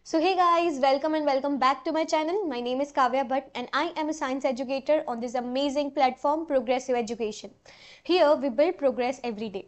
So hey guys, welcome and welcome back to my channel. My name is Kavya Bhatt and I am a science educator on this amazing platform Progressive Education. Here we build progress every day.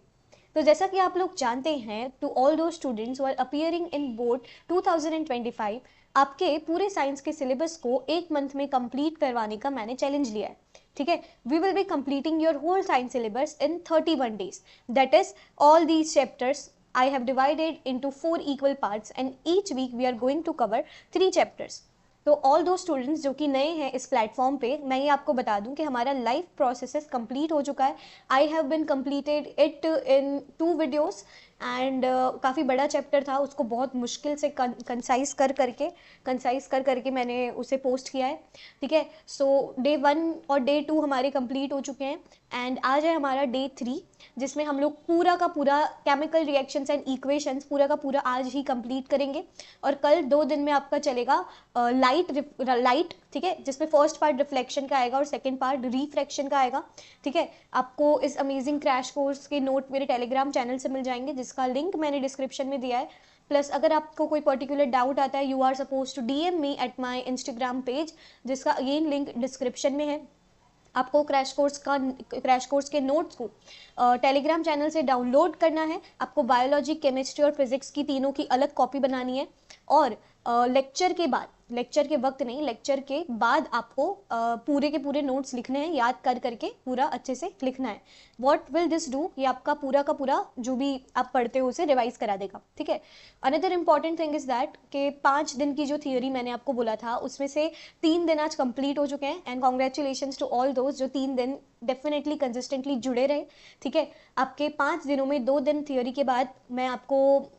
तो जैसा कि आप लोग जानते हैं, to all those students who are appearing in board 2025, आपके पूरे science के सिलेबस को एक मंथ में कंप्लीट करवाने का मैंने चैलेंज लिया है. ठीक है, we will be completing your whole science syllabus in 31 days. That is all these chapters I have divided into 4 equal parts and each week we are going to cover 3 chapters. तो all those students जो कि नए हैं इस platform पे, मैं ये आपको बता दूं कि हमारा लाइव प्रोसेस कंप्लीट हो चुका है. I have been completed it in 2 videos and काफ़ी बड़ा चैप्टर था, उसको बहुत मुश्किल से कंसाइज कर करके मैंने उसे पोस्ट किया है. ठीक है, सो डे 1 और डे 2 हमारे कंप्लीट हो चुके हैं एंड आज है हमारा डे 3, जिसमें हम लोग पूरा का पूरा केमिकल रिएक्शंस एंड इक्वेशंस पूरा का पूरा आज ही कंप्लीट करेंगे. और कल 2 दिन में आपका चलेगा लाइट. ठीक है, जिसमें फर्स्ट पार्ट रिफ्लेक्शन का आएगा और सेकंड पार्ट रिफ्रैक्शन का आएगा. ठीक है, आपको इस अमेजिंग क्रैश कोर्स के नोट मेरे टेलीग्राम चैनल से मिल जाएंगे, जिसका लिंक मैंने डिस्क्रिप्शन में दिया है. प्लस अगर आपको कोई पर्टिकुलर डाउट आता है, you are suppose to DM me at my Instagram page, जिसका अगेन लिंक डिस्क्रिप्शन में है. आपको क्रैश कोर्स के नोट्स को टेलीग्राम चैनल से डाउनलोड करना है. आपको बायोलॉजी, केमिस्ट्री और फिजिक्स की तीनों की अलग कॉपी बनानी है. और लेक्चर के वक्त नहीं, लेक्चर के बाद आपको पूरे के पूरे नोट्स लिखने हैं, याद कर करके पूरा अच्छे से लिखना है. व्हाट विल दिस डू, ये आपका पूरा का पूरा जो भी आप पढ़ते हो उसे रिवाइज करा देगा. ठीक है, another important thing is that कि 5 दिन की जो थियोरी मैंने आपको बोला था, उसमें से 3 दिन आज कंप्लीट हो चुके हैं and congratulations to all those जो 3 दिन डेफिनेटली कंसिस्टेंटली जुड़े रहे. ठीक है, आपके 5 दिनों में 2 दिन थियोरी के बाद मैं आपको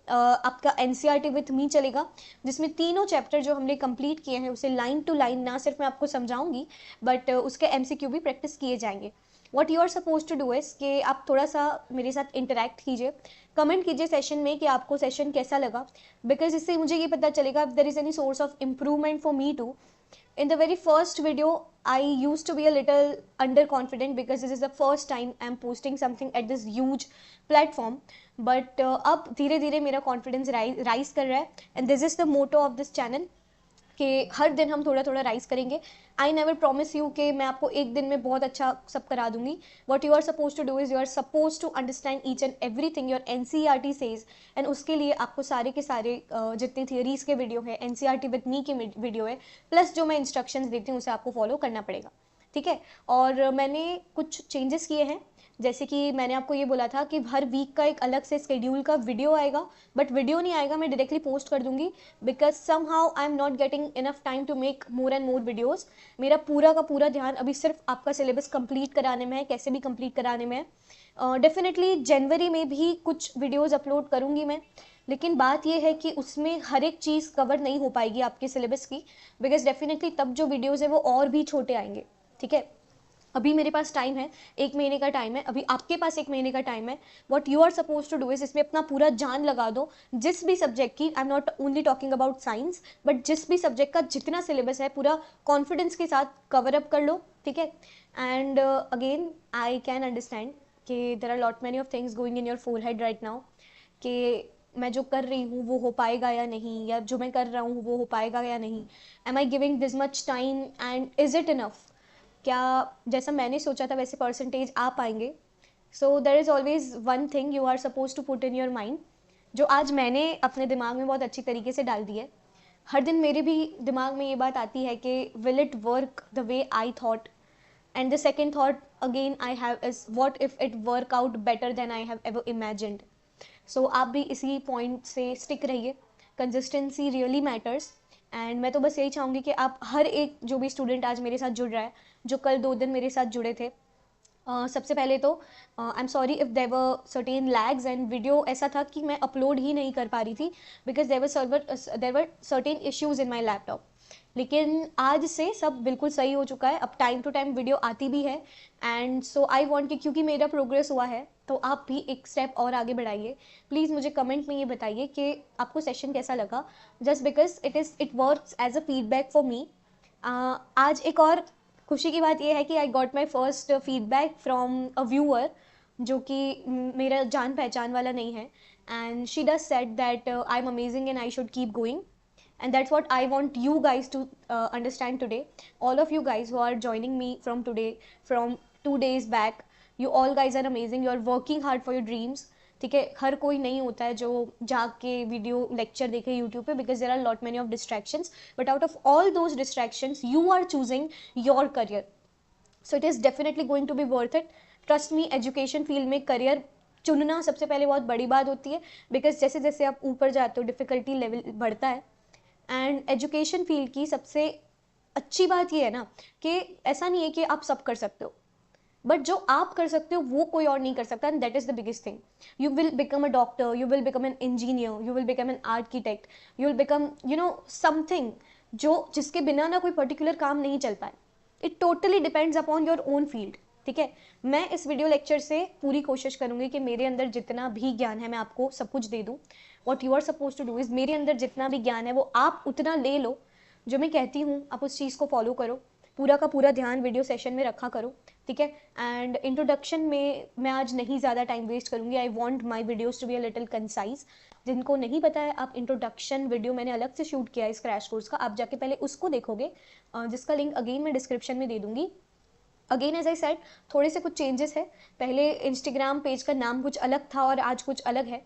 आपका NCERT विथ मी चलेगा, जिसमें तीनों चैप्टर जो हमने कंप्लीट किए हैं उसे लाइन टू लाइन ना सिर्फ मैं आपको समझाऊंगी बट उसके MCQ भी प्रैक्टिस किए जाएंगे. What you are suppose to do is कि आप थोड़ा सा मेरे साथ इंटरेक्ट कीजिए, कमेंट कीजिए सेशन में कि आपको सेशन कैसा लगा, बिकॉज इससे मुझे ये पता चलेगा if there is any source of improvement for me too. In the very first video, I used to be a little underconfident because this is the first time I'm posting something at this huge platform. But अब धीरे धीरे मेरा confidence rise कर रहा है and this is the motto of this channel कि हर दिन हम थोड़ा थोड़ा राइज करेंगे. आई नेवर प्रॉमिस यू कि मैं आपको एक दिन में बहुत अच्छा सब करा दूंगी. What you are suppose to do is you are suppose to understand each and every thing your NCERT says, and उसके लिए आपको सारे के सारे जितने थियोरीज के वीडियो है, NCERT विद मी के वीडियो है, प्लस जो मैं इंस्ट्रक्शंस देती हूँ उसे आपको फॉलो करना पड़ेगा. ठीक है, और मैंने कुछ चेंजेस किए हैं, जैसे कि मैंने आपको ये बोला था कि हर वीक का एक अलग से स्केड्यूल का वीडियो आएगा, बट वीडियो नहीं आएगा, मैं डायरेक्टली पोस्ट कर दूंगी because somehow I am not getting enough time to make more and more videos. मेरा पूरा का पूरा ध्यान अभी सिर्फ आपका सिलेबस कंप्लीट कराने में है, कैसे भी कंप्लीट कराने में है. डेफिनेटली जनवरी में भी कुछ वीडियोज़ अपलोड करूँगी मैं, लेकिन बात यह है कि उसमें हर एक चीज़ कवर नहीं हो पाएगी आपके सिलेबस की, बिकॉज डेफिनेटली तब जो वीडियोज़ है वो और भी छोटे आएंगे. ठीक है, अभी मेरे पास टाइम है, 1 महीने का टाइम है, अभी आपके पास 1 महीने का टाइम है. What you are suppose to do is इसमें अपना पूरा जान लगा दो, जिस भी सब्जेक्ट की, आई am not only talking about science, but जिस भी सब्जेक्ट का जितना सिलेबस है पूरा कॉन्फिडेंस के साथ कवर अप कर लो. ठीक है, and again I can understand कि there are lot many of things going in your forehead right now कि मैं जो कर रही हूँ वो हो पाएगा या नहीं, या जो मैं कर रहा हूँ वो हो पाएगा या नहीं. Am I giving this much time and is it enough, क्या जैसा मैंने सोचा था वैसे परसेंटेज आ पाएंगे. So there is always one thing you are suppose to put in your mind, जो आज मैंने अपने दिमाग में बहुत अच्छी तरीके से डाल दी है. हर दिन मेरे भी दिमाग में ये बात आती है कि will it work the way I thought, and the second thought again I have is what if it work out better than I have ever imagined. So आप भी इसी पॉइंट से स्टिक रहिए, कंसिस्टेंसी रियली मैटर्स. एंड मैं तो बस यही चाहूँगी कि आप हर एक जो भी स्टूडेंट आज मेरे साथ जुड़ रहा है, जो कल 2 दिन मेरे साथ जुड़े थे, सबसे पहले तो I am sorry if there were certain lags and video ऐसा था कि मैं अपलोड ही नहीं कर पा रही थी because there were certain issues in my laptop. लेकिन आज से सब बिल्कुल सही हो चुका है, अब टाइम टू टाइम वीडियो आती भी है. एंड सो आई वॉन्ट कि क्योंकि मेरा प्रोग्रेस हुआ है तो आप भी एक स्टेप और आगे बढ़ाइए. प्लीज़ मुझे कमेंट में ये बताइए कि आपको सेशन कैसा लगा, just because it works as a feedback for me. आज एक और खुशी की बात यह है कि I got my first feedback from a viewer, जो कि मेरा जान पहचान वाला नहीं है, and she does said that I am amazing and I should keep going. and that's what I want you guys to understand today. All of you guys who are joining me from today, from 2 days back, you all guys are amazing. You are working hard for your dreams. ठीक है, हर कोई नहीं होता है जो जाग के video lecture देखे यूट्यूब पे, because there are lot many of distractions, but out of all those distractions you are choosing your career. So it is definitely going to be worth it. Trust me, education field में career चुनना सबसे पहले बहुत बड़ी बात होती है, because जैसे जैसे आप ऊपर जाते हो डिफ़िकल्टी लेवल बढ़ता है. एंड एजुकेशन फील्ड की सबसे अच्छी बात ये है ना कि ऐसा नहीं है कि आप सब कर सकते हो, बट जो आप कर सकते हो वो कोई और नहीं कर सकता, and that is the biggest thing. You will become a doctor, you will become an engineer, you will become an architect, you will become something जो जिसके बिना ना कोई पर्टिकुलर काम नहीं चल पाए. It totally depends upon your own field. ठीक है, मैं इस वीडियो लेक्चर से पूरी कोशिश करूंगी कि मेरे अंदर जितना भी ज्ञान है मैं आपको सब कुछ दे दूं. What you are suppose to do is, मेरे अंदर जितना भी ज्ञान है वो आप उतना ले लो. जो मैं कहती हूँ आप उस चीज़ को फॉलो करो, पूरा का पूरा ध्यान वीडियो सेशन में रखा करो. ठीक है, एंड इंट्रोडक्शन में मैं आज नहीं ज़्यादा टाइम वेस्ट करूँगी. I want my videos to be a little concise. जिनको नहीं पता है, आप इंट्रोडक्शन वीडियो मैंने अलग से शूट किया है इस क्रैश कोर्स का, आप जाके पहले उसको देखोगे, जिसका लिंक अगेन मैं डिस्क्रिप्शन में दे दूँगी. अगेन एज आई सेड, थोड़े से कुछ चेंजेस है. पहले इंस्टाग्राम पेज का नाम कुछ अलग था और आज कुछ अलग है.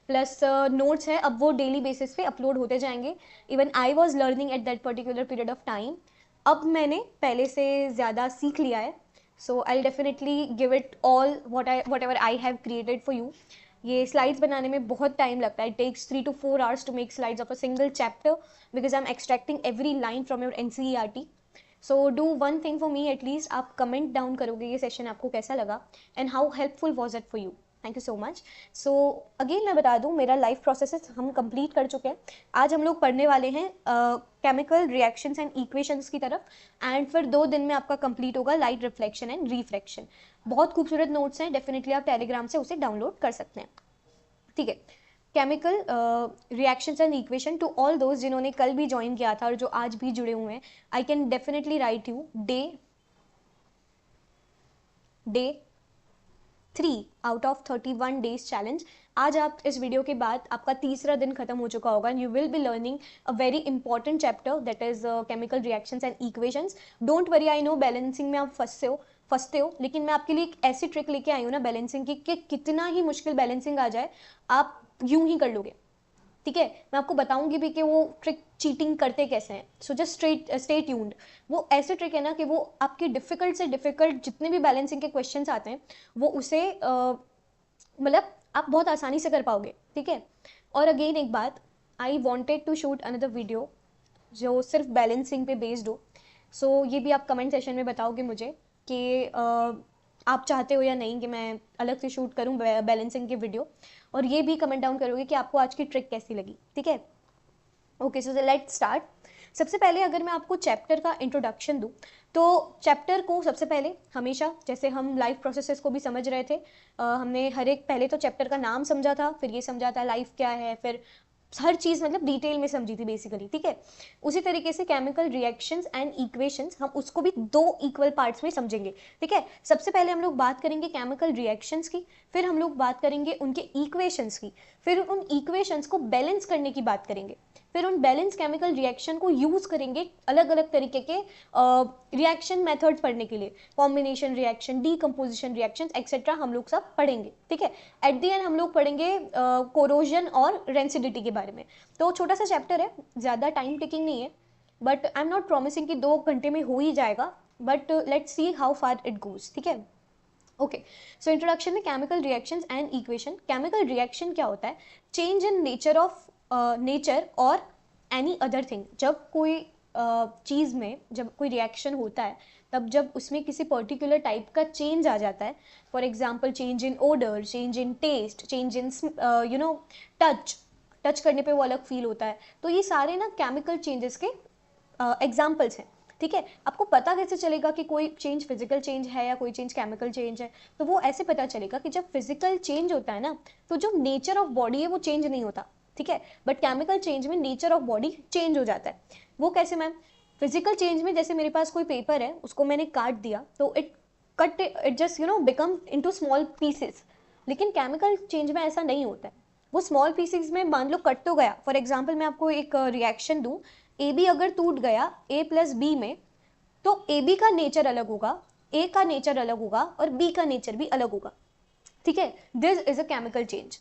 प्लस नोट्स है, अब वो डेली बेसिस पे अपलोड होते जाएंगे. Even I was learning at that particular period of time. अब मैंने पहले से ज़्यादा सीख लिया है. सो I definitely give it all what ever I have created for you. ये स्लाइड्स बनाने में बहुत टाइम लगता है. It takes 3 to 4 hours to make slides of a single chapter, because I M extracting every line from your NCERT. So do one thing for me at least, आप comment down करोगे ये session आपको कैसा लगा and how helpful was it for you. Thank you so much. So again मैं बता दूं, मेरा लाइफ प्रोसेसेस हम कंप्लीट कर चुके हैं. आज हम लोग पढ़ने वाले हैं केमिकल रिएक्शंस एंड इक्वेशंस की तरफ, एंड फिर 2 दिन में आपका कंप्लीट होगा लाइट रिफ्लेक्शन एंड रिफ्रैक्शन. बहुत खूबसूरत नोट्स हैं, डेफिनेटली आप टेलीग्राम से उसे डाउनलोड कर सकते हैं. ठीक है, chemical reactions and equation two all those जिन्होंने कल भी ज्वाइन किया था और जो आज भी जुड़े हुए हैं, I can definitely right you day 3 out of 31 days challenge. आज आप इस वीडियो के बाद आपका तीसरा दिन खत्म हो चुका होगा. You will be learning a very important chapter that is chemical reactions and equations. Don't worry, I know balancing में आप फंसते हो, लेकिन मैं आपके लिए एक ऐसी ट्रिक लेके आई हूँ ना बैलेंसिंग की, कि कितना ही मुश्किल बैलेंसिंग आ जाए आप यूं ही कर लोगे. ठीक है, मैं आपको बताऊंगी भी कि वो ट्रिक चीटिंग करते कैसे हैं. So just stay tuned. वो ऐसे ट्रिक है ना कि वो आपके डिफिकल्ट से डिफिकल्ट जितने भी बैलेंसिंग के क्वेश्चंस आते हैं वो उसे मतलब आप बहुत आसानी से कर पाओगे. ठीक है, और अगेन एक बात, I wanted to shoot another video जो सिर्फ बैलेंसिंग पे बेस्ड हो. सो ये भी आप कमेंट सेशन में बताओगे मुझे कि आप चाहते हो या नहीं कि मैं अलग से शूट करूं बैलेंसिंग की वीडियो, और ये भी कमेंट डाउन करोगे कि आपको आज की ट्रिक कैसी लगी. ठीक है, ओके, सो लेट्स स्टार्ट. सबसे पहले अगर मैं आपको चैप्टर का इंट्रोडक्शन दूं, तो चैप्टर को सबसे पहले हमेशा, जैसे हम लाइफ प्रोसेसेस को भी समझ रहे थे, हमने हर एक पहले तो चैप्टर का नाम समझा था, फिर ये समझा था लाइफ क्या है, फिर हर चीज़ मतलब डिटेल में समझी थी बेसिकली. ठीक है, उसी तरीके से केमिकल रिएक्शंस एंड इक्वेशंस हम उसको भी 2 इक्वल पार्ट्स में समझेंगे. ठीक है, सबसे पहले हम लोग बात करेंगे केमिकल रिएक्शंस की, फिर हम लोग बात करेंगे उनके इक्वेशंस की, फिर उन इक्वेशंस को बैलेंस करने की बात करेंगे, फिर उन बैलेंस केमिकल रिएक्शन को यूज करेंगे अलग अलग तरीके के रिएक्शन मेथड्स पढ़ने के लिए. Combination reaction, decomposition reactions etcetera हम लोग सब पढ़ेंगे. ठीक है, एट द एंड हम लोग पढ़ेंगे कोरोजन और रेंसिडिटी के बारे में. तो छोटा सा चैप्टर है, ज़्यादा टाइम टेकिंग नहीं है, but I am not promising कि 2 घंटे में हो ही जाएगा, but let's see how far it goes. ठीक है, ओके. सो इंट्रोडक्शन में chemical reactions and equation. Chemical reaction क्या होता है? Change in nature of nature और एनी अदर थिंग. जब कोई चीज़ में जब कोई रिएक्शन होता है, तब जब उसमें किसी पर्टिकुलर टाइप का चेंज आ जाता है, for example change in odour, change in taste, change in touch करने पे वो अलग फील होता है, तो ये सारे ना केमिकल चेंजेस के एग्जाम्पल्स हैं. ठीक है, आपको पता कैसे चलेगा कि कोई चेंज फिजिकल चेंज है या कोई चेंज केमिकल चेंज है? तो वो ऐसे पता चलेगा कि जब फिजिकल चेंज होता है ना, तो जो नेचर ऑफ बॉडी है वो चेंज नहीं होता. ठीक है, बट केमिकल चेंज में नेचर ऑफ बॉडी चेंज हो जाता है. वो कैसे मैम? फिजिकल चेंज में जैसे मेरे पास कोई पेपर है, उसको मैंने काट दिया, तो it just become into small pieces. लेकिन केमिकल चेंज में ऐसा नहीं होता है, वो स्मॉल पीसेस में मान लो कट तो गया। फॉर एग्जाम्पल मैं आपको एक रिएक्शन दूँ, ए बी अगर टूट गया ए प्लस बी में, तो ए बी का नेचर अलग होगा, ए का नेचर अलग होगा और बी का नेचर भी अलग होगा, ठीक है। This is a chemical change.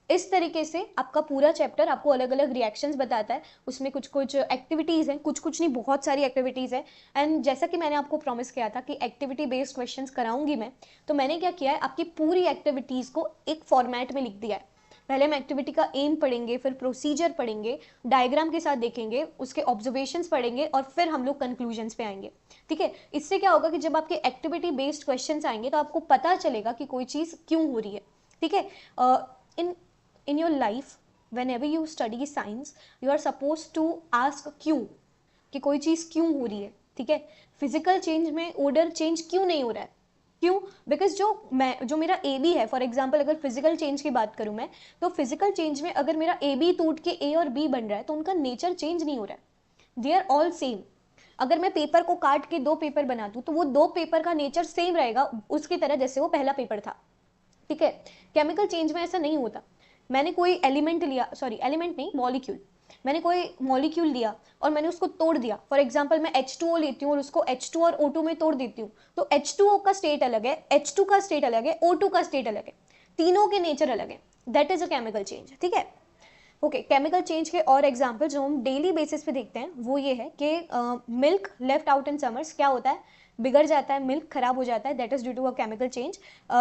इस तरीके से आपका पूरा चैप्टर आपको अलग अलग रिएक्शंस बताता है, उसमें कुछ कुछ एक्टिविटीज़ हैं, कुछ कुछ नहीं बहुत सारी एक्टिविटीज़ हैं। एंड जैसा कि मैंने आपको प्रॉमिस किया था कि एक्टिविटी बेस्ड क्वेश्चंस कराऊंगी मैं, तो मैंने क्या किया है, आपकी पूरी एक्टिविटीज़ को एक फॉर्मेट में लिख दिया है। पहले हम एक्टिविटी का एम पढ़ेंगे, फिर प्रोसीजर पढ़ेंगे, डायग्राम के साथ देखेंगे, उसके ऑब्जर्वेशंस पढ़ेंगे और फिर हम लोग कंक्लूजन्स पे आएंगे, ठीक है। इससे क्या होगा कि जब आपके एक्टिविटी बेस्ड क्वेश्चंस आएंगे तो आपको पता चलेगा कि कोई चीज़ क्यों हो रही है, ठीक है। in your life whenever you study science you are supposed to ask क्यों, कि कोई चीज़ क्यों हो रही है, ठीक है। फिजिकल चेंज में ऑर्डर चेंज क्यों नहीं हो रहा है, क्यों? बिकॉज जो मेरा ए बी है, फॉर एग्जाम्पल अगर फिजिकल चेंज की बात करूँ मैं, तो फिजिकल चेंज में अगर मेरा ए बी टूट के ए और बी बन रहा है तो उनका नेचर चेंज नहीं हो रहा है, दे आर ऑल सेम। अगर मैं पेपर को काट के दो पेपर बना दूँ तो वो दो पेपर का नेचर सेम रहेगा उसकी तरह जैसे वो पहला पेपर था, ठीक है। केमिकल चेंज में ऐसा नहीं होता। मैंने कोई एलिमेंट लिया, सॉरी एलिमेंट नहीं, मॉलिक्यूल, मैंने कोई मॉलिक्यूल लिया और मैंने उसको तोड़ दिया। फॉर एग्जांपल मैं H2O लेती हूँ और उसको H2 और O2 में तोड़ देती हूँ, तो H2O का स्टेट अलग है, H2 का स्टेट अलग है, O2 का स्टेट अलग है, तीनों के नेचर अलग है। That is a chemical change, ठीक है। ओके, केमिकल चेंज के और एग्जाम्पल जो हम डेली बेसिस पे देखते हैं वो ये है कि milk left out in summers क्या होता है, बिगड़ जाता है, मिल्क खराब हो जाता है, that is due to a chemical change.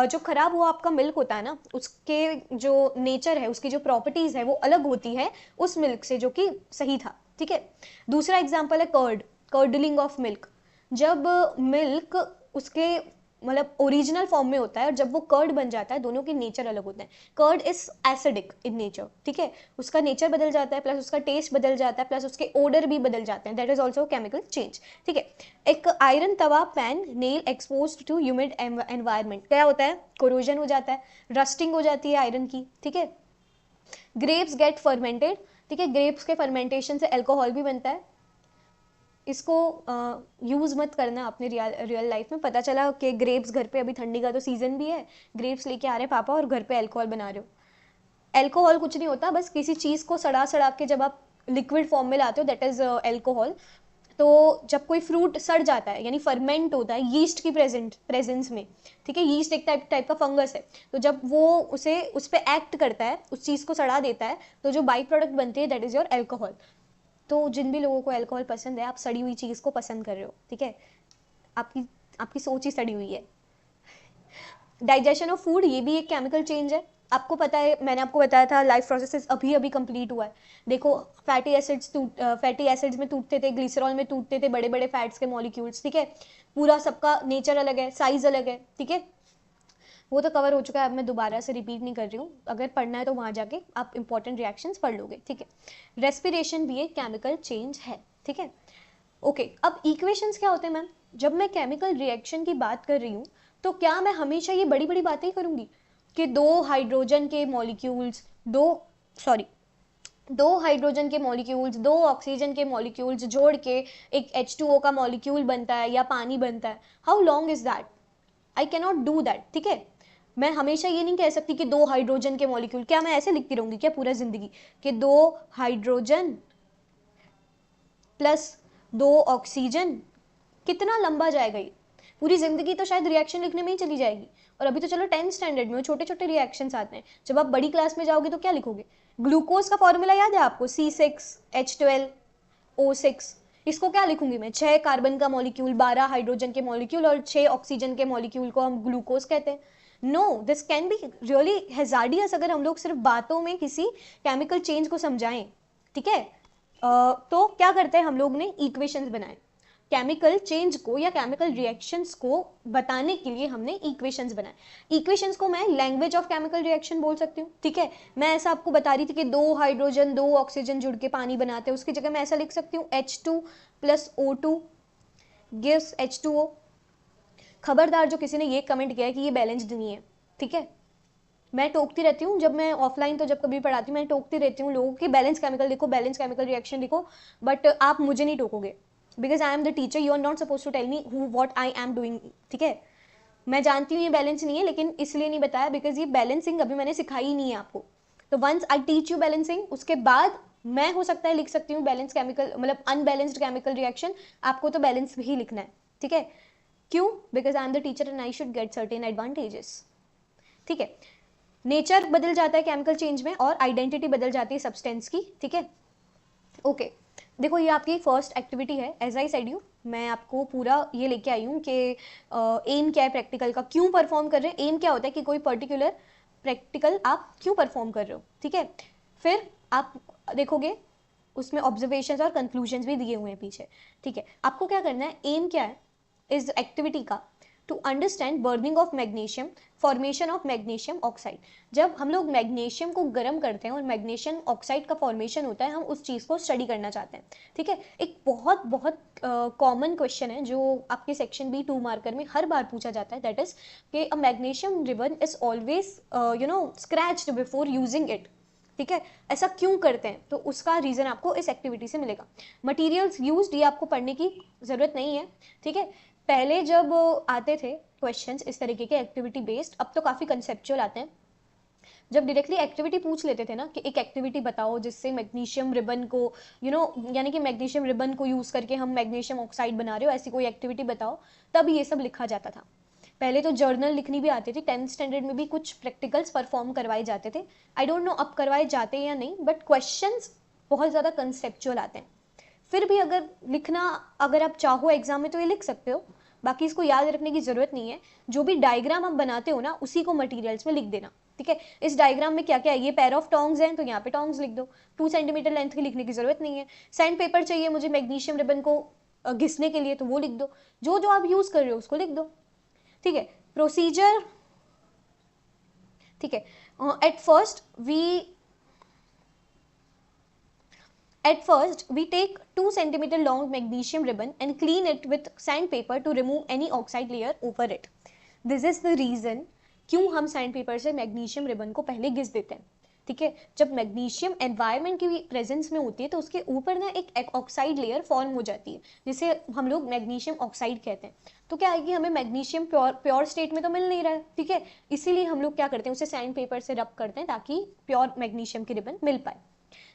जो खराब हुआ आपका मिल्क होता है ना, उसके जो नेचर है, उसकी जो प्रॉपर्टीज है वो अलग होती है उस मिल्क से जो कि सही था, ठीक है। दूसरा एग्जाम्पल है कर्डलिंग ऑफ मिल्क। जब मिल्क उसके मतलब ओरिजिनल फॉर्म में होता है और जब वो कर्ड बन जाता है, दोनों के नेचर अलग होते हैं। Curd is acidic in nature, ठीक है, उसका नेचर बदल जाता है, प्लस उसका टेस्ट बदल जाता है, प्लस उसके ओडर भी बदल जाते हैं, that is also chemical change, ठीक है। एक iron tawa pan nail expose to humid environment क्या होता है, कोरोजन हो जाता है, रस्टिंग हो जाती है आयरन की, ठीक है। ग्रेप्स गेट फर्मेंटेड, ठीक है, ग्रेप्स के फर्मेंटेशन से अल्कोहल भी बनता है। इसको यूज़ मत करना अपने रियल लाइफ में। पता चला कि ग्रेप्स घर पे, अभी ठंडी का तो सीज़न भी है, ग्रेप्स लेके आ रहे हैं पापा और घर पे अल्कोहल बना रहे हो। अल्कोहल कुछ नहीं होता, बस किसी चीज़ को सड़ा सड़ा के जब आप लिक्विड फॉर्म में लाते हो, दैट इज़ अल्कोहल। तो जब कोई फ्रूट सड़ जाता है यानी फर्मेंट होता है यीस्ट की प्रेजेंस में, ठीक है, यीस्ट एक टाइप का फंगस है, तो जब वो उसे उस पर एक्ट करता है, उस चीज़ को सड़ा देता है, तो जो बाई प्रोडक्ट बनती है दैट इज़ योर अल्कोहल। तो जिन भी लोगों को अल्कोहल पसंद है, आप सड़ी हुई चीज़ को पसंद कर रहे हो, ठीक है, आपकी आपकी सोच ही सड़ी हुई है। डाइजेशन ऑफ फूड, ये भी एक केमिकल चेंज है। आपको पता है, मैंने आपको बताया था लाइफ प्रोसेसेस अभी अभी कंप्लीट हुआ है। देखो फैटी एसिड्स में टूटते थे, ग्लिसरॉल में टूटते थे बड़े बड़े फैट्स के मॉलिक्यूल्स, ठीक है। पूरा सबका नेचर अलग है, साइज अलग है, ठीक है। वो तो कवर हो चुका है, अब मैं दोबारा से रिपीट नहीं कर रही हूँ। अगर पढ़ना है तो वहाँ जाके आप इंपॉर्टेंट रिएक्शंस पढ़ लोगे, ठीक है। रेस्पिरेशन भी एक केमिकल चेंज है, ठीक है। ओके, अब इक्वेशंस क्या होते हैं मैम? जब मैं केमिकल रिएक्शन की बात कर रही हूँ तो क्या मैं हमेशा ये बड़ी बड़ी बातें ही करूँगी कि दो हाइड्रोजन के मॉलिक्यूल्स, दो हाइड्रोजन के मॉलिक्यूल्स, दो ऑक्सीजन के मॉलिक्यूल्स जोड़ के एक H2O का मॉलिक्यूल बनता है या पानी बनता है? How long is that? I cannot do that, ठीक है। मैं हमेशा ये नहीं कह सकती कि दो हाइड्रोजन के मॉलिक्यूल, क्या मैं ऐसे लिखती रहूंगी क्या पूरा जिंदगी कि दो हाइड्रोजन प्लस दो ऑक्सीजन? कितना लंबा जाएगा ये? पूरी जिंदगी तो शायद रिएक्शन लिखने में ही चली जाएगी। और अभी तो चलो 10th स्टैंडर्ड में छोटे छोटे रिएक्शंस आते हैं, जब आप बड़ी क्लास में जाओगे तो क्या लिखोगे? ग्लूकोज का फॉर्मूला याद है आपको? C6H12O6। इसको क्या लिखूंगी मैं? 6 कार्बन का मॉलिक्यूल, 12 हाइड्रोजन के मॉलिक्यूल और 6 ऑक्सीजन के मॉलिक्यूल को हम ग्लूकोज कहते हैं। No, this can be really hazardous अगर हम लोग सिर्फ बातों में किसी केमिकल चेंज को समझाएं, ठीक है। तो क्या करते हैं हम लोग ने इक्वेशंस बनाए केमिकल चेंज को या केमिकल रिएक्शंस को बताने के लिए, हमने इक्वेशंस बनाए। इक्वेशंस को मैं लैंग्वेज ऑफ केमिकल रिएक्शन बोल सकती हूँ, ठीक है। मैं ऐसा आपको बता रही थी कि दो हाइड्रोजन दो ऑक्सीजन जुड़ के पानी बनाते हैं, उसकी जगह मैं ऐसा लिख सकती हूँ H2 plus O2 gives H2O। खबरदार जो किसी ने ये कमेंट किया है कि ये बैलेंस्ड नहीं है, ठीक है। मैं टोकती रहती हूँ जब मैं ऑफलाइन, तो जब कभी पढ़ाती हूँ मैं टोकती रहती हूँ लोगों की, बैलेंस केमिकल लिखो, बैलेंस केमिकल रिएक्शन लिखो, बट आप मुझे नहीं टोकोगे because I am the teacher, you are not suppose to tell me what I am doing, ठीक है। मैं जानती हूँ ये बैलेंस नहीं है, लेकिन इसलिए नहीं बताया बिकॉज ये बैलेंसिंग अभी मैंने सिखाई ही नहीं है आपको, तो once I teach you balancing, उसके बाद मैं हो सकता है लिख सकती हूँ बैलेंस केमिकल, मतलब अनबैलेंस्ड केमिकल रिएक्शन, आपको तो बैलेंस ही लिखना है, ठीक है। क्यों? Because I am the teacher and I should get certain advantages, ठीक है। नेचर बदल जाता है केमिकल चेंज में और आइडेंटिटी बदल जाती है सब्सटेंस की, ठीक है। ओके, देखो ये आपकी फर्स्ट एक्टिविटी है, एज आई सेड यू, मैं आपको पूरा ये लेके आई हूँ कि एम क्या है प्रैक्टिकल का, क्यों परफॉर्म कर रहे हैं। एम क्या होता है कि कोई पर्टिकुलर प्रैक्टिकल आप क्यों परफॉर्म कर रहे हो, ठीक है। फिर आप देखोगे उसमें ऑब्जर्वेशंस और कंक्लूजन्स भी दिए हुए हैं पीछे, ठीक है। आपको क्या करना है, एम क्या है इस एक्टिविटी का, to understand burning of magnesium, formation of magnesium oxide. जब हम लोग मैग्नीशियम को गर्म करते हैं और मैग्नीशियम ऑक्साइड का फॉर्मेशन होता है, हम उस चीज़ को स्टडी करना चाहते हैं, ठीक है। एक बहुत बहुत कॉमन क्वेश्चन है जो आपके सेक्शन बी 2 मार्कर में हर बार पूछा जाता है, दैट इज कि अ magnesium ribbon is always scratched before using it, ठीक है। ऐसा क्यों करते हैं, तो उसका रीजन आपको इस एक्टिविटी से मिलेगा। मटेरियल्स यूज्ड, ये आपको पढ़ने की जरूरत नहीं है, ठीक है। पहले जब आते थे क्वेश्चंस इस तरीके के एक्टिविटी बेस्ड, अब तो काफ़ी कंसेप्चुअल आते हैं। जब डायरेक्टली एक्टिविटी पूछ लेते थे ना कि एक एक्टिविटी बताओ जिससे मैग्नीशियम रिबन को यानी कि मैग्नीशियम रिबन को यूज़ करके हम मैग्नीशियम ऑक्साइड बना रहे हो, ऐसी कोई एक्टिविटी बताओ, तब ये सब लिखा जाता था। पहले तो जर्नल लिखनी भी आती थी, 10th स्टैंडर्ड में भी कुछ प्रैक्टिकल्स परफॉर्म करवाए जाते थे। आई डोंट नो अब करवाए जाते हैं या नहीं, बट क्वेश्चंस बहुत ज़्यादा कंसेप्चुअल आते हैं। फिर भी अगर लिखना, अगर आप चाहो एग्जाम में तो ये लिख सकते हो, बाकी इसको याद रखने की जरूरत नहीं है। जो भी डायग्राम आप बनाते हो ना, उसी को मटेरियल्स में लिख देना, ठीक है। इस डायग्राम में क्या क्या है, ये पेयर ऑफ टोंग्स हैं तो यहाँ पे टोंग्स लिख दो, 2 सेंटीमीटर लेंथ की लिखने की जरूरत नहीं है। सैंड पेपर चाहिए मुझे मैग्नीशियम रिबन को घिसने के लिए, तो वो लिख दो, जो जो आप यूज कर रहे हो उसको लिख दो, ठीक है। प्रोसीजर, ठीक है। At first, we take 2 centimeter long magnesium ribbon and clean it with sandpaper to remove any oxide layer over it. This is the reason क्यों हम सैंडपेपर से मैग्नीशियम रिबन को पहले घिस देते हैं, ठीक है। जब मैग्नीशियम एनवायरनमेंट की प्रेजेंस में होती है तो उसके ऊपर ना एक ऑक्साइड लेयर फॉर्म हो जाती है, जिसे हम लोग मैग्नीशियम ऑक्साइड कहते हैं। तो क्या है कि हमें मैग्नीशियम प्योर स्टेट में तो मिल नहीं रहा है, ठीक है। इसीलिए हम लोग क्या करते हैं, उसे सैंड पेपर से रब करते हैं ताकि प्योर मैग्नीशियम की रिबन मिल पाए।